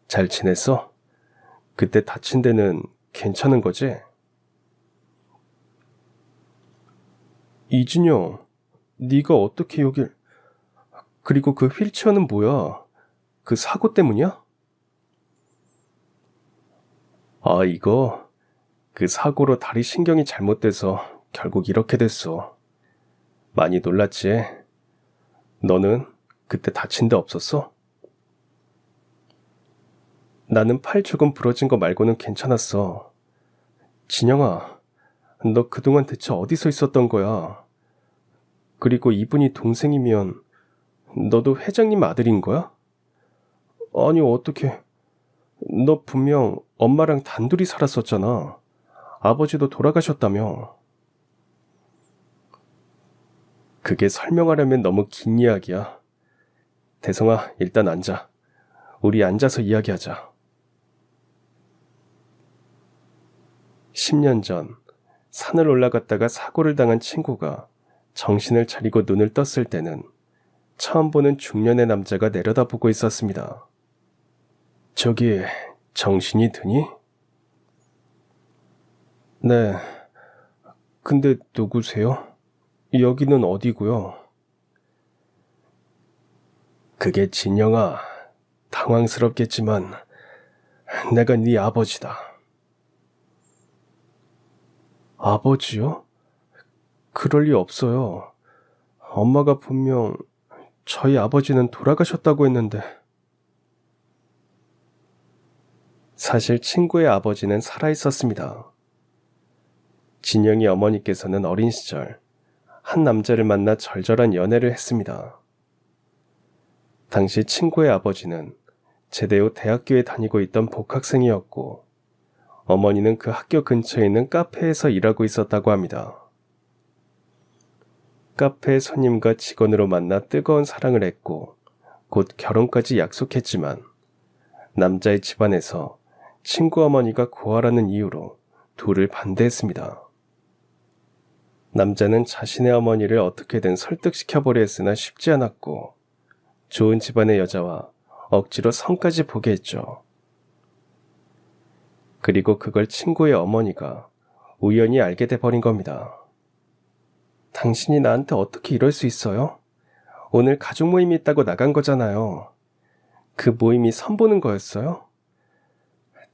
잘 지냈어? 그때 다친 데는 괜찮은 거지? 이진영, 네가 어떻게 여길... 그리고 그 휠체어는 뭐야? 그 사고 때문이야? 아, 이거 그 사고로 다리 신경이 잘못돼서 결국 이렇게 됐어. 많이 놀랐지? 너는 그때 다친 데 없었어? 나는 팔 조금 부러진 거 말고는 괜찮았어. 진영아, 너 그동안 대체 어디서 있었던 거야? 그리고 이분이 동생이면 너도 회장님 아들인 거야? 아니, 어떻게... 너 분명 엄마랑 단둘이 살았었잖아. 아버지도 돌아가셨다며. 그게 설명하려면 너무 긴 이야기야. 대성아, 일단 앉아. 우리 앉아서 이야기하자. 10년 전 산을 올라갔다가 사고를 당한 친구가 정신을 차리고 눈을 떴을 때는 처음 보는 중년의 남자가 내려다보고 있었습니다. 저기, 정신이 드니? 네. 근데 누구세요? 여기는 어디고요? 그게 진영아, 당황스럽겠지만 내가 네 아버지다. 아버지요? 그럴 리 없어요. 엄마가 분명 저희 아버지는 돌아가셨다고 했는데. 사실 친구의 아버지는 살아있었습니다. 진영이 어머니께서는 어린 시절 한 남자를 만나 절절한 연애를 했습니다. 당시 친구의 아버지는 제대 후 대학교에 다니고 있던 복학생이었고 어머니는 그 학교 근처에 있는 카페에서 일하고 있었다고 합니다. 카페 손님과 직원으로 만나 뜨거운 사랑을 했고 곧 결혼까지 약속했지만 남자의 집안에서 친구 어머니가 고아라는 이유로 둘을 반대했습니다. 남자는 자신의 어머니를 어떻게든 설득시켜보려 했으나 쉽지 않았고 좋은 집안의 여자와 억지로 성까지 보게 했죠. 그리고 그걸 친구의 어머니가 우연히 알게 돼버린 겁니다. 당신이 나한테 어떻게 이럴 수 있어요? 오늘 가족 모임이 있다고 나간 거잖아요. 그 모임이 선보는 거였어요?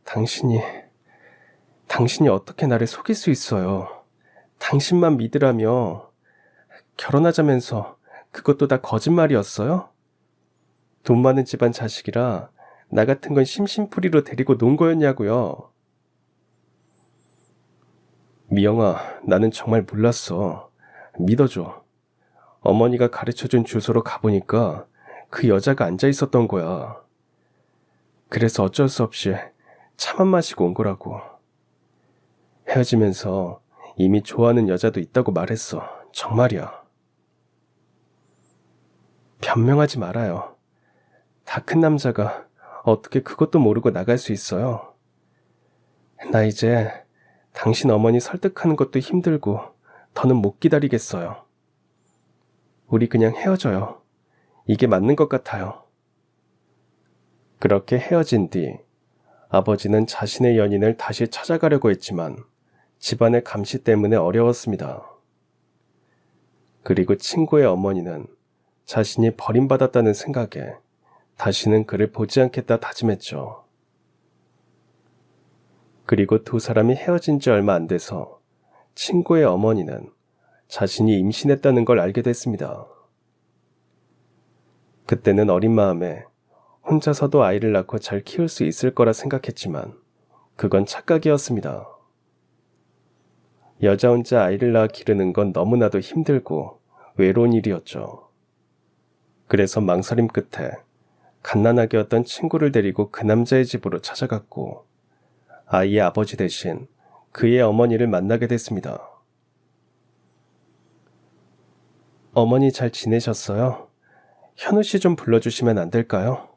당신이 어떻게 나를 속일 수 있어요? 당신만 믿으라며. 결혼하자면서 그것도 다 거짓말이었어요? 돈 많은 집안 자식이라 나 같은 건 심심풀이로 데리고 논 거였냐고요. 미영아, 나는 정말 몰랐어. 믿어줘. 어머니가 가르쳐준 주소로 가보니까 그 여자가 앉아 있었던 거야. 그래서 어쩔 수 없이 차만 마시고 온 거라고. 헤어지면서 이미 좋아하는 여자도 있다고 말했어. 정말이야. 변명하지 말아요. 다 큰 남자가 어떻게 그것도 모르고 나갈 수 있어요. 나 이제 당신 어머니 설득하는 것도 힘들고 더는 못 기다리겠어요. 우리 그냥 헤어져요. 이게 맞는 것 같아요. 그렇게 헤어진 뒤 아버지는 자신의 연인을 다시 찾아가려고 했지만 집안의 감시 때문에 어려웠습니다. 그리고 친구의 어머니는 자신이 버림받았다는 생각에 다시는 그를 보지 않겠다 다짐했죠. 그리고 두 사람이 헤어진 지 얼마 안 돼서 친구의 어머니는 자신이 임신했다는 걸 알게 됐습니다. 그때는 어린 마음에 혼자서도 아이를 낳고 잘 키울 수 있을 거라 생각했지만 그건 착각이었습니다. 여자 혼자 아이를 낳아 기르는 건 너무나도 힘들고 외로운 일이었죠. 그래서 망설임 끝에 갓난아기 였던 친구를 데리고 그 남자의 집으로 찾아갔고 아이의 아버지 대신 그의 어머니를 만나게 됐습니다. 어머니 잘 지내셨어요? 현우 씨 좀 불러주시면 안 될까요?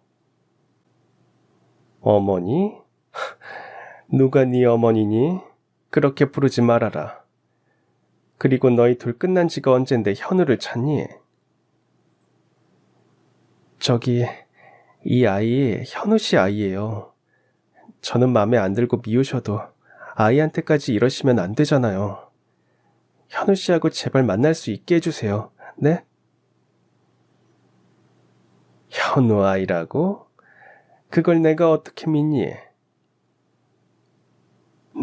어머니? 누가 네 어머니니? 그렇게 부르지 말아라. 그리고 너희 둘 끝난 지가 언젠데 현우를 찾니? 저기, 이 아이 현우 씨 아이예요. 저는 마음에 안 들고 미우셔도 아이한테까지 이러시면 안 되잖아요. 현우 씨하고 제발 만날 수 있게 해주세요. 네? 현우 아이라고? 그걸 내가 어떻게 믿니?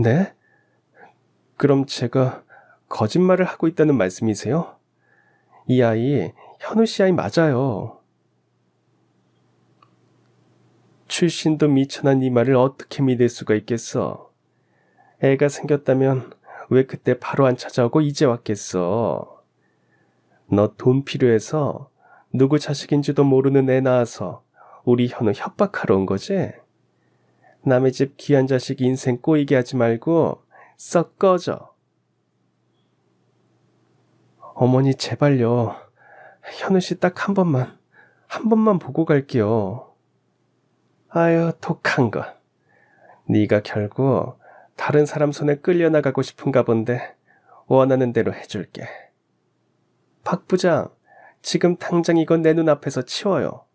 네? 그럼 제가 거짓말을 하고 있다는 말씀이세요? 이 아이 현우 씨 아이 맞아요. 출신도 미천한 네 말을 어떻게 믿을 수가 있겠어? 애가 생겼다면 왜 그때 바로 안 찾아오고 이제 왔겠어? 너 돈 필요해서 누구 자식인지도 모르는 애 낳아서 우리 현우 협박하러 온 거지? 남의 집 귀한 자식 인생 꼬이게 하지 말고 썩 꺼져. 어머니 제발요. 현우 씨 딱 한 번만 보고 갈게요. 아유 독한 것. 네가 결국 다른 사람 손에 끌려나가고 싶은가 본데 원하는 대로 해줄게. 박 부장, 지금 당장 이건 내 눈앞에서 치워요.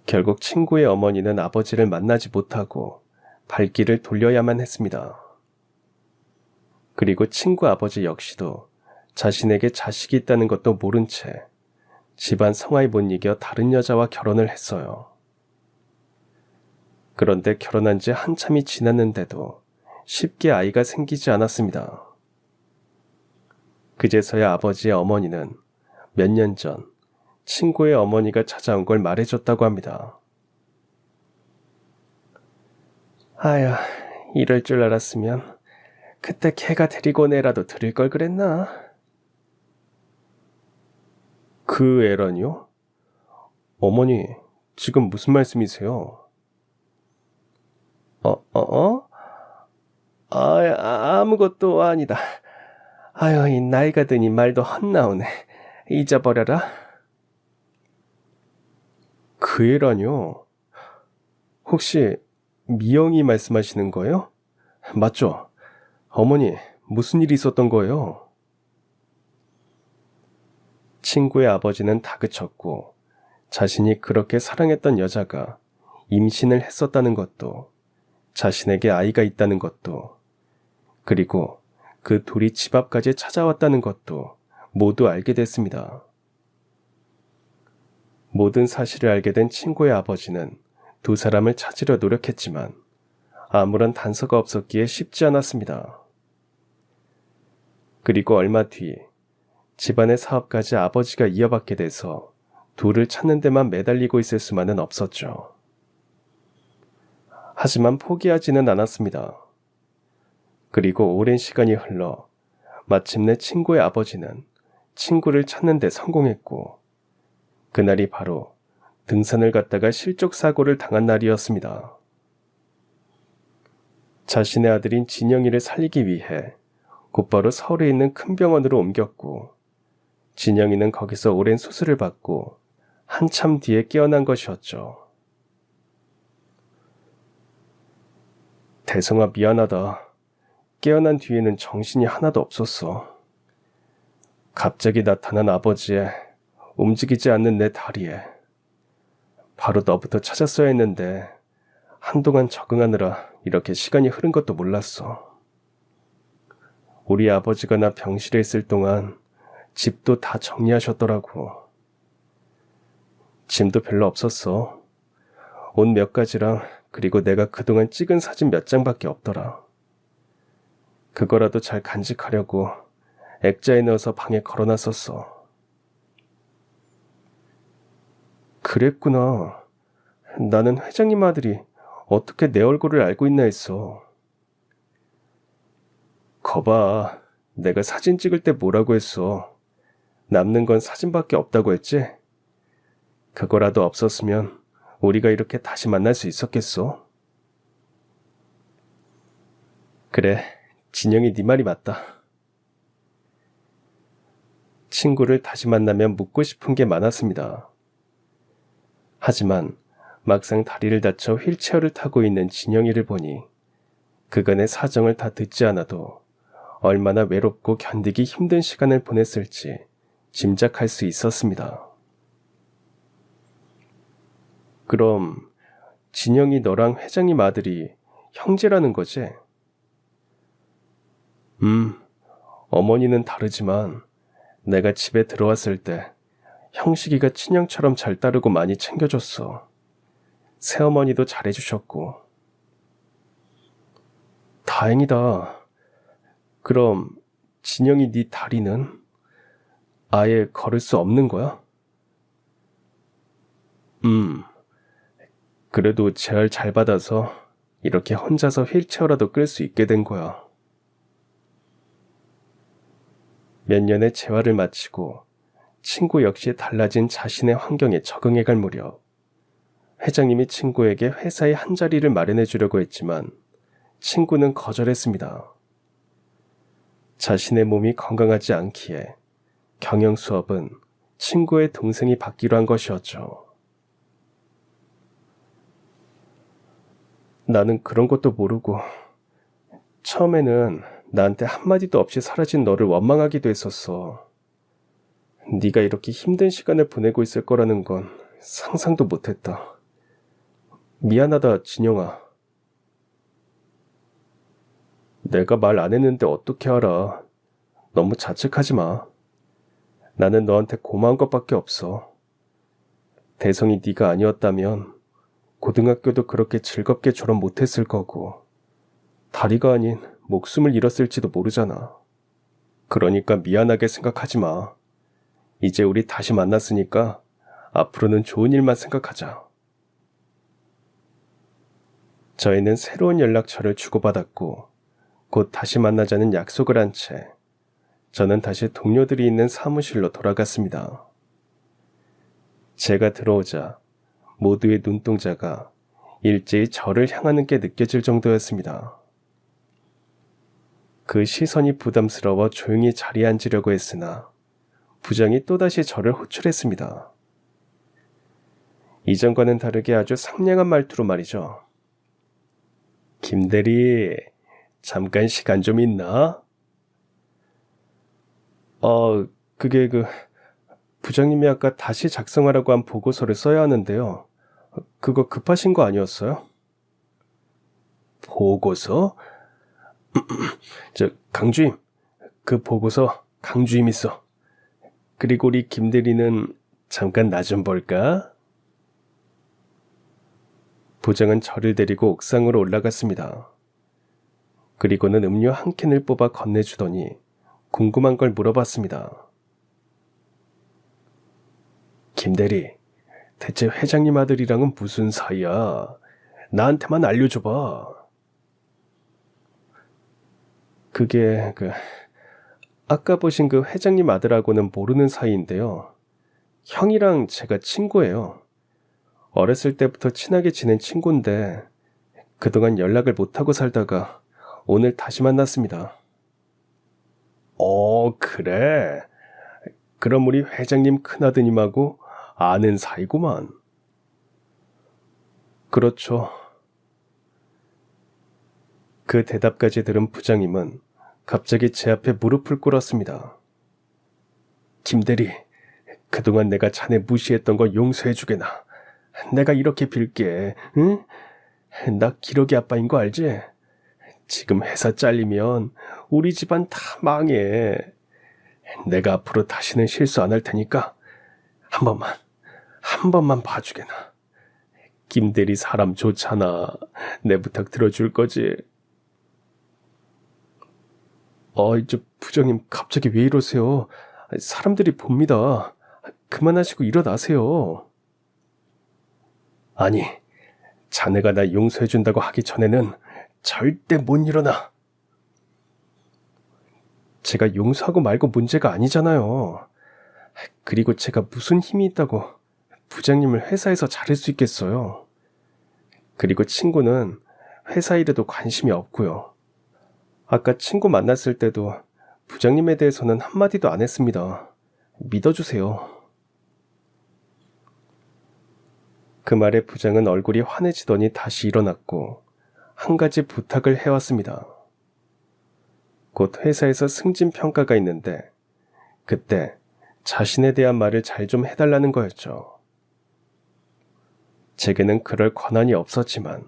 결국 친구의 어머니는 아버지를 만나지 못하고 발길을 돌려야만 했습니다. 그리고 친구 아버지 역시도 자신에게 자식이 있다는 것도 모른 채 집안 성화에 못 이겨 다른 여자와 결혼을 했어요. 그런데 결혼한 지 한참이 지났는데도 쉽게 아이가 생기지 않았습니다. 그제서야 아버지의 어머니는 몇 년 전 친구의 어머니가 찾아온 걸 말해줬다고 합니다. 아휴, 이럴 줄 알았으면 그때 걔가 데리고 온 애라도 들을 걸 그랬나? 그 애라니요? 어머니, 지금 무슨 말씀이세요? 아무것도 아니다. 아유, 이 나이가 드니 말도 헛나오네. 잊어버려라. 그 애라뇨? 혹시 미영이 말씀하시는 거예요? 맞죠? 어머니, 무슨 일이 있었던 거예요? 친구의 아버지는 다그쳤고 자신이 그렇게 사랑했던 여자가 임신을 했었다는 것도 자신에게 아이가 있다는 것도 그리고 그 둘이 집 앞까지 찾아왔다는 것도 모두 알게 됐습니다. 모든 사실을 알게 된 친구의 아버지는 두 사람을 찾으려 노력했지만 아무런 단서가 없었기에 쉽지 않았습니다. 그리고 얼마 뒤 집안의 사업까지 아버지가 이어받게 돼서 둘을 찾는 데만 매달리고 있을 수만은 없었죠. 하지만 포기하지는 않았습니다. 그리고 오랜 시간이 흘러 마침내 친구의 아버지는 친구를 찾는 데 성공했고 그날이 바로 등산을 갔다가 실족사고를 당한 날이었습니다. 자신의 아들인 진영이를 살리기 위해 곧바로 서울에 있는 큰 병원으로 옮겼고 진영이는 거기서 오랜 수술을 받고 한참 뒤에 깨어난 것이었죠. 대성아 미안하다. 깨어난 뒤에는 정신이 하나도 없었어. 갑자기 나타난 아버지의 움직이지 않는 내 다리에 바로 너부터 찾았어야 했는데 한동안 적응하느라 이렇게 시간이 흐른 것도 몰랐어. 우리 아버지가 나 병실에 있을 동안 집도 다 정리하셨더라고. 짐도 별로 없었어. 옷 몇 가지랑 그리고 내가 그동안 찍은 사진 몇 장밖에 없더라. 그거라도 잘 간직하려고 액자에 넣어서 방에 걸어놨었어. 그랬구나. 나는 회장님 아들이 어떻게 내 얼굴을 알고 있나 했어. 거봐, 내가 사진 찍을 때 뭐라고 했어. 남는 건 사진밖에 없다고 했지? 그거라도 없었으면 우리가 이렇게 다시 만날 수 있었겠어? 그래, 진영이 네 말이 맞다. 친구를 다시 만나면 묻고 싶은 게 많았습니다. 하지만 막상 다리를 다쳐 휠체어를 타고 있는 진영이를 보니 그간의 사정을 다 듣지 않아도 얼마나 외롭고 견디기 힘든 시간을 보냈을지 짐작할 수 있었습니다. 그럼 진영이 너랑 회장님 아들이 형제라는 거지? 어머니는 다르지만 내가 집에 들어왔을 때 형식이가 친형처럼 잘 따르고 많이 챙겨줬어. 새어머니도 잘해주셨고. 다행이다. 그럼 진영이 네 다리는 아예 걸을 수 없는 거야? 그래도 재활 잘 받아서 이렇게 혼자서 휠체어라도 끌 수 있게 된 거야. 몇 년의 재활을 마치고 친구 역시 달라진 자신의 환경에 적응해갈 무렵 회장님이 친구에게 회사에 한 자리를 마련해 주려고 했지만 친구는 거절했습니다. 자신의 몸이 건강하지 않기에 경영 수업은 친구의 동생이 받기로 한 것이었죠. 나는 그런 것도 모르고 처음에는 나한테 한마디도 없이 사라진 너를 원망하기도 했었어. 네가 이렇게 힘든 시간을 보내고 있을 거라는 건 상상도 못했다. 미안하다, 진영아. 내가 말 안 했는데 어떻게 알아. 너무 자책하지 마. 나는 너한테 고마운 것밖에 없어. 대성이 네가 아니었다면 고등학교도 그렇게 즐겁게 졸업 못했을 거고 다리가 아닌 목숨을 잃었을지도 모르잖아. 그러니까 미안하게 생각하지 마. 이제 우리 다시 만났으니까 앞으로는 좋은 일만 생각하자. 저희는 새로운 연락처를 주고받았고 곧 다시 만나자는 약속을 한 채 저는 다시 동료들이 있는 사무실로 돌아갔습니다. 제가 들어오자 모두의 눈동자가 일제히 저를 향하는 게 느껴질 정도였습니다. 그 시선이 부담스러워 조용히 자리에 앉으려고 했으나 부장이 또다시 저를 호출했습니다. 이전과는 다르게 아주 상냥한 말투로 말이죠. 김대리, 잠깐 시간 좀 있나? 그게 부장님이 아까 다시 작성하라고 한 보고서를 써야 하는데요. 그거 급하신 거 아니었어요? 보고서? 강주임, 그 보고서 강주임이 써. 그리고 우리 김대리는 잠깐 나 좀 볼까? 부장은 저를 데리고 옥상으로 올라갔습니다. 그리고는 음료 한 캔을 뽑아 건네주더니 궁금한 걸 물어봤습니다. 김대리, 대체 회장님 아들이랑은 무슨 사이야? 나한테만 알려줘봐. 그게 아까 보신 그 회장님 아들하고는 모르는 사이인데요. 형이랑 제가 친구예요. 어렸을 때부터 친하게 지낸 친구인데 그동안 연락을 못하고 살다가 오늘 다시 만났습니다. 그래? 그럼 우리 회장님 큰아드님하고 아는 사이구만. 그렇죠. 그 대답까지 들은 부장님은 갑자기 제 앞에 무릎을 꿇었습니다. 김대리, 그동안 내가 자네 무시했던 거 용서해주게나. 내가 이렇게 빌게, 응? 나 기러기 아빠인 거 알지? 지금 회사 잘리면 우리 집안 다 망해. 내가 앞으로 다시는 실수 안 할 테니까 한 번만 봐주게나. 김대리 사람 좋잖아. 내 부탁 들어줄 거지? 부장님 갑자기 왜 이러세요? 사람들이 봅니다. 그만하시고 일어나세요. 아니, 자네가 나 용서해준다고 하기 전에는 절대 못 일어나. 제가 용서하고 말고 문제가 아니잖아요. 그리고 제가 무슨 힘이 있다고 부장님을 회사에서 자를 수 있겠어요. 그리고 친구는 회사 일에도 관심이 없고요. 아까 친구 만났을 때도 부장님에 대해서는 한마디도 안 했습니다. 믿어주세요. 그 말에 부장은 얼굴이 환해지더니 다시 일어났고 한 가지 부탁을 해왔습니다. 곧 회사에서 승진 평가가 있는데 그때 자신에 대한 말을 잘 좀 해달라는 거였죠. 제게는 그럴 권한이 없었지만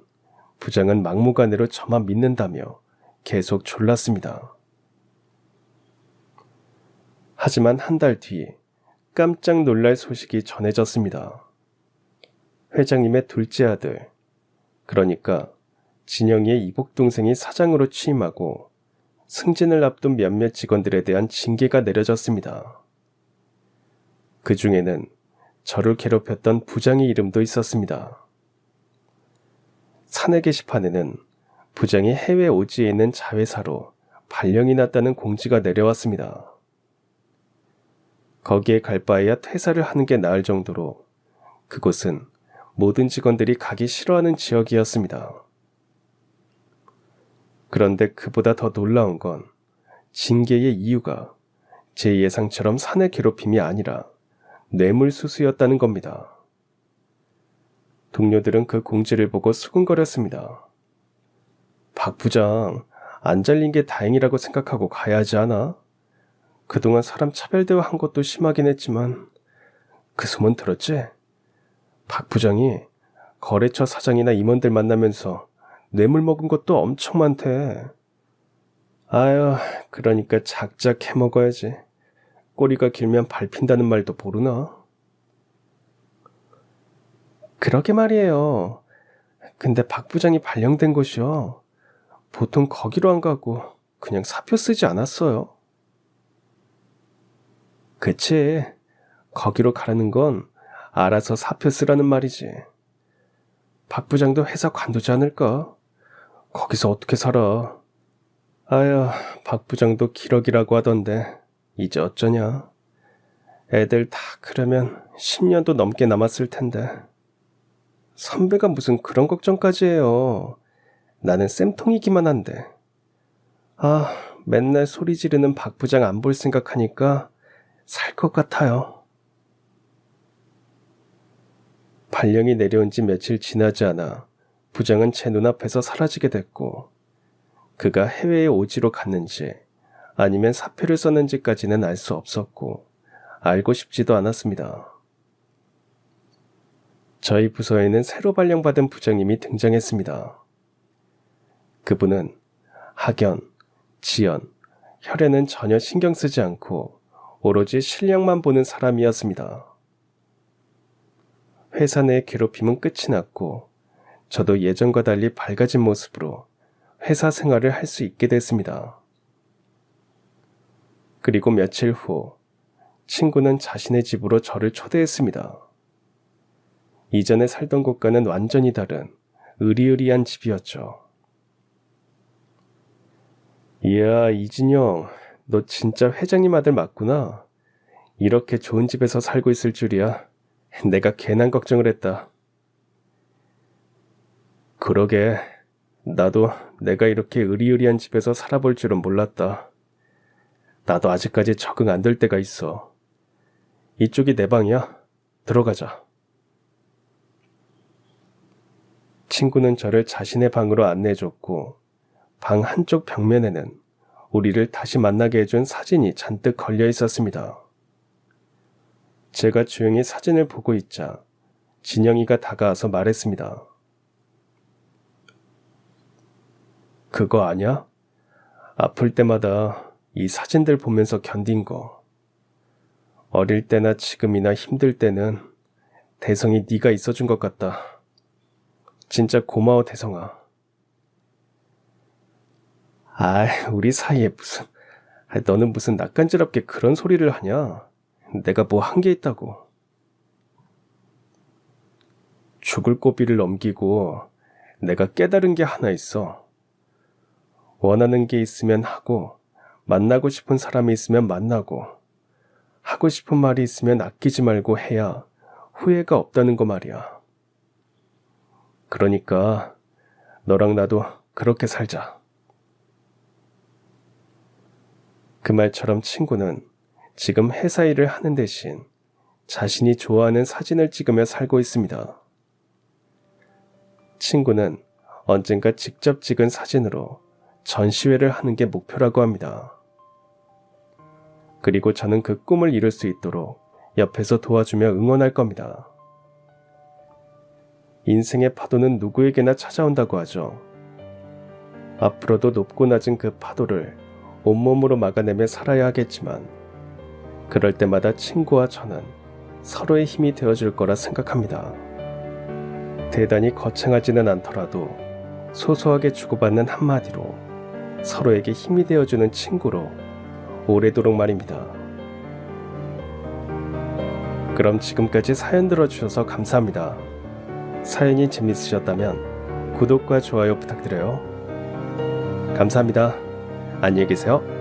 부장은 막무가내로 저만 믿는다며 계속 졸랐습니다. 하지만 한 달 뒤 깜짝 놀랄 소식이 전해졌습니다. 회장님의 둘째 아들, 그러니까 진영이의 이복 동생이 사장으로 취임하고 승진을 앞둔 몇몇 직원들에 대한 징계가 내려졌습니다. 그 중에는 저를 괴롭혔던 부장의 이름도 있었습니다. 사내 게시판에는 부장이 해외 오지에 있는 자회사로 발령이 났다는 공지가 내려왔습니다. 거기에 갈 바에야 퇴사를 하는 게 나을 정도로 그곳은 모든 직원들이 가기 싫어하는 지역이었습니다. 그런데 그보다 더 놀라운 건 징계의 이유가 제 예상처럼 사내 괴롭힘이 아니라 뇌물수수였다는 겁니다. 동료들은 그 공지를 보고 수근거렸습니다. 박 부장, 안 잘린 게 다행이라고 생각하고 가야 하지 않아? 그동안 사람 차별대우한 것도 심하긴 했지만 그 소문 들었지? 박 부장이 거래처 사장이나 임원들 만나면서 뇌물 먹은 것도 엄청 많대. 아유, 그러니까 작작 해먹어야지. 꼬리가 길면 밟힌다는 말도 모르나? 그러게 말이에요. 근데 박 부장이 발령된 곳이요. 보통 거기로 안 가고 그냥 사표 쓰지 않았어요. 그치. 거기로 가라는 건 알아서 사표 쓰라는 말이지. 박 부장도 회사 관두지 않을까? 거기서 어떻게 살아? 아유, 박 부장도 기러기라고 하던데 이제 어쩌냐? 애들 다 그러면 10년도 넘게 남았을 텐데. 선배가 무슨 그런 걱정까지 해요. 나는 쌤통이기만 한데. 아, 맨날 소리 지르는 박 부장 안 볼 생각하니까 살 것 같아요. 발령이 내려온 지 며칠 지나지 않아 부장은 제 눈앞에서 사라지게 됐고 그가 해외에 오지로 갔는지 아니면 사표를 썼는지까지는 알 수 없었고 알고 싶지도 않았습니다. 저희 부서에는 새로 발령받은 부장님이 등장했습니다. 그분은 학연, 지연, 혈연은 전혀 신경 쓰지 않고 오로지 실력만 보는 사람이었습니다. 회사 내 괴롭힘은 끝이 났고 저도 예전과 달리 밝아진 모습으로 회사 생활을 할 수 있게 됐습니다. 그리고 며칠 후 친구는 자신의 집으로 저를 초대했습니다. 이전에 살던 곳과는 완전히 다른 으리으리한 집이었죠. 이야, 이진영, 너 진짜 회장님 아들 맞구나. 이렇게 좋은 집에서 살고 있을 줄이야. 내가 괜한 걱정을 했다. 그러게, 나도 내가 이렇게 으리으리한 집에서 살아볼 줄은 몰랐다. 나도 아직까지 적응 안 될 때가 있어. 이쪽이 내 방이야. 들어가자. 친구는 저를 자신의 방으로 안내해줬고 방 한쪽 벽면에는 우리를 다시 만나게 해준 사진이 잔뜩 걸려 있었습니다. 제가 조용히 사진을 보고 있자 진영이가 다가와서 말했습니다. 그거 아냐? 아플 때마다 이 사진들 보면서 견딘 거. 어릴 때나 지금이나 힘들 때는 대성이 네가 있어준 것 같다. 진짜 고마워, 대성아. 우리 사이에 무슨, 너는 무슨 낯간지럽게 그런 소리를 하냐? 내가 뭐 한 게 있다고. 죽을 고비를 넘기고 내가 깨달은 게 하나 있어. 원하는 게 있으면 하고, 만나고 싶은 사람이 있으면 만나고, 하고 싶은 말이 있으면 아끼지 말고 해야 후회가 없다는 거 말이야. 그러니까 너랑 나도 그렇게 살자. 그 말처럼 친구는 지금 회사 일을 하는 대신 자신이 좋아하는 사진을 찍으며 살고 있습니다. 친구는 언젠가 직접 찍은 사진으로 전시회를 하는 게 목표라고 합니다. 그리고 저는 그 꿈을 이룰 수 있도록 옆에서 도와주며 응원할 겁니다. 인생의 파도는 누구에게나 찾아온다고 하죠. 앞으로도 높고 낮은 그 파도를 온몸으로 막아내며 살아야 하겠지만 그럴 때마다 친구와 저는 서로의 힘이 되어줄 거라 생각합니다. 대단히 거창하지는 않더라도 소소하게 주고받는 한마디로 서로에게 힘이 되어주는 친구로 오래도록 말입니다. 그럼 지금까지 사연 들어주셔서 감사합니다. 사연이 재밌으셨다면 구독과 좋아요 부탁드려요. 감사합니다. 안녕히 계세요.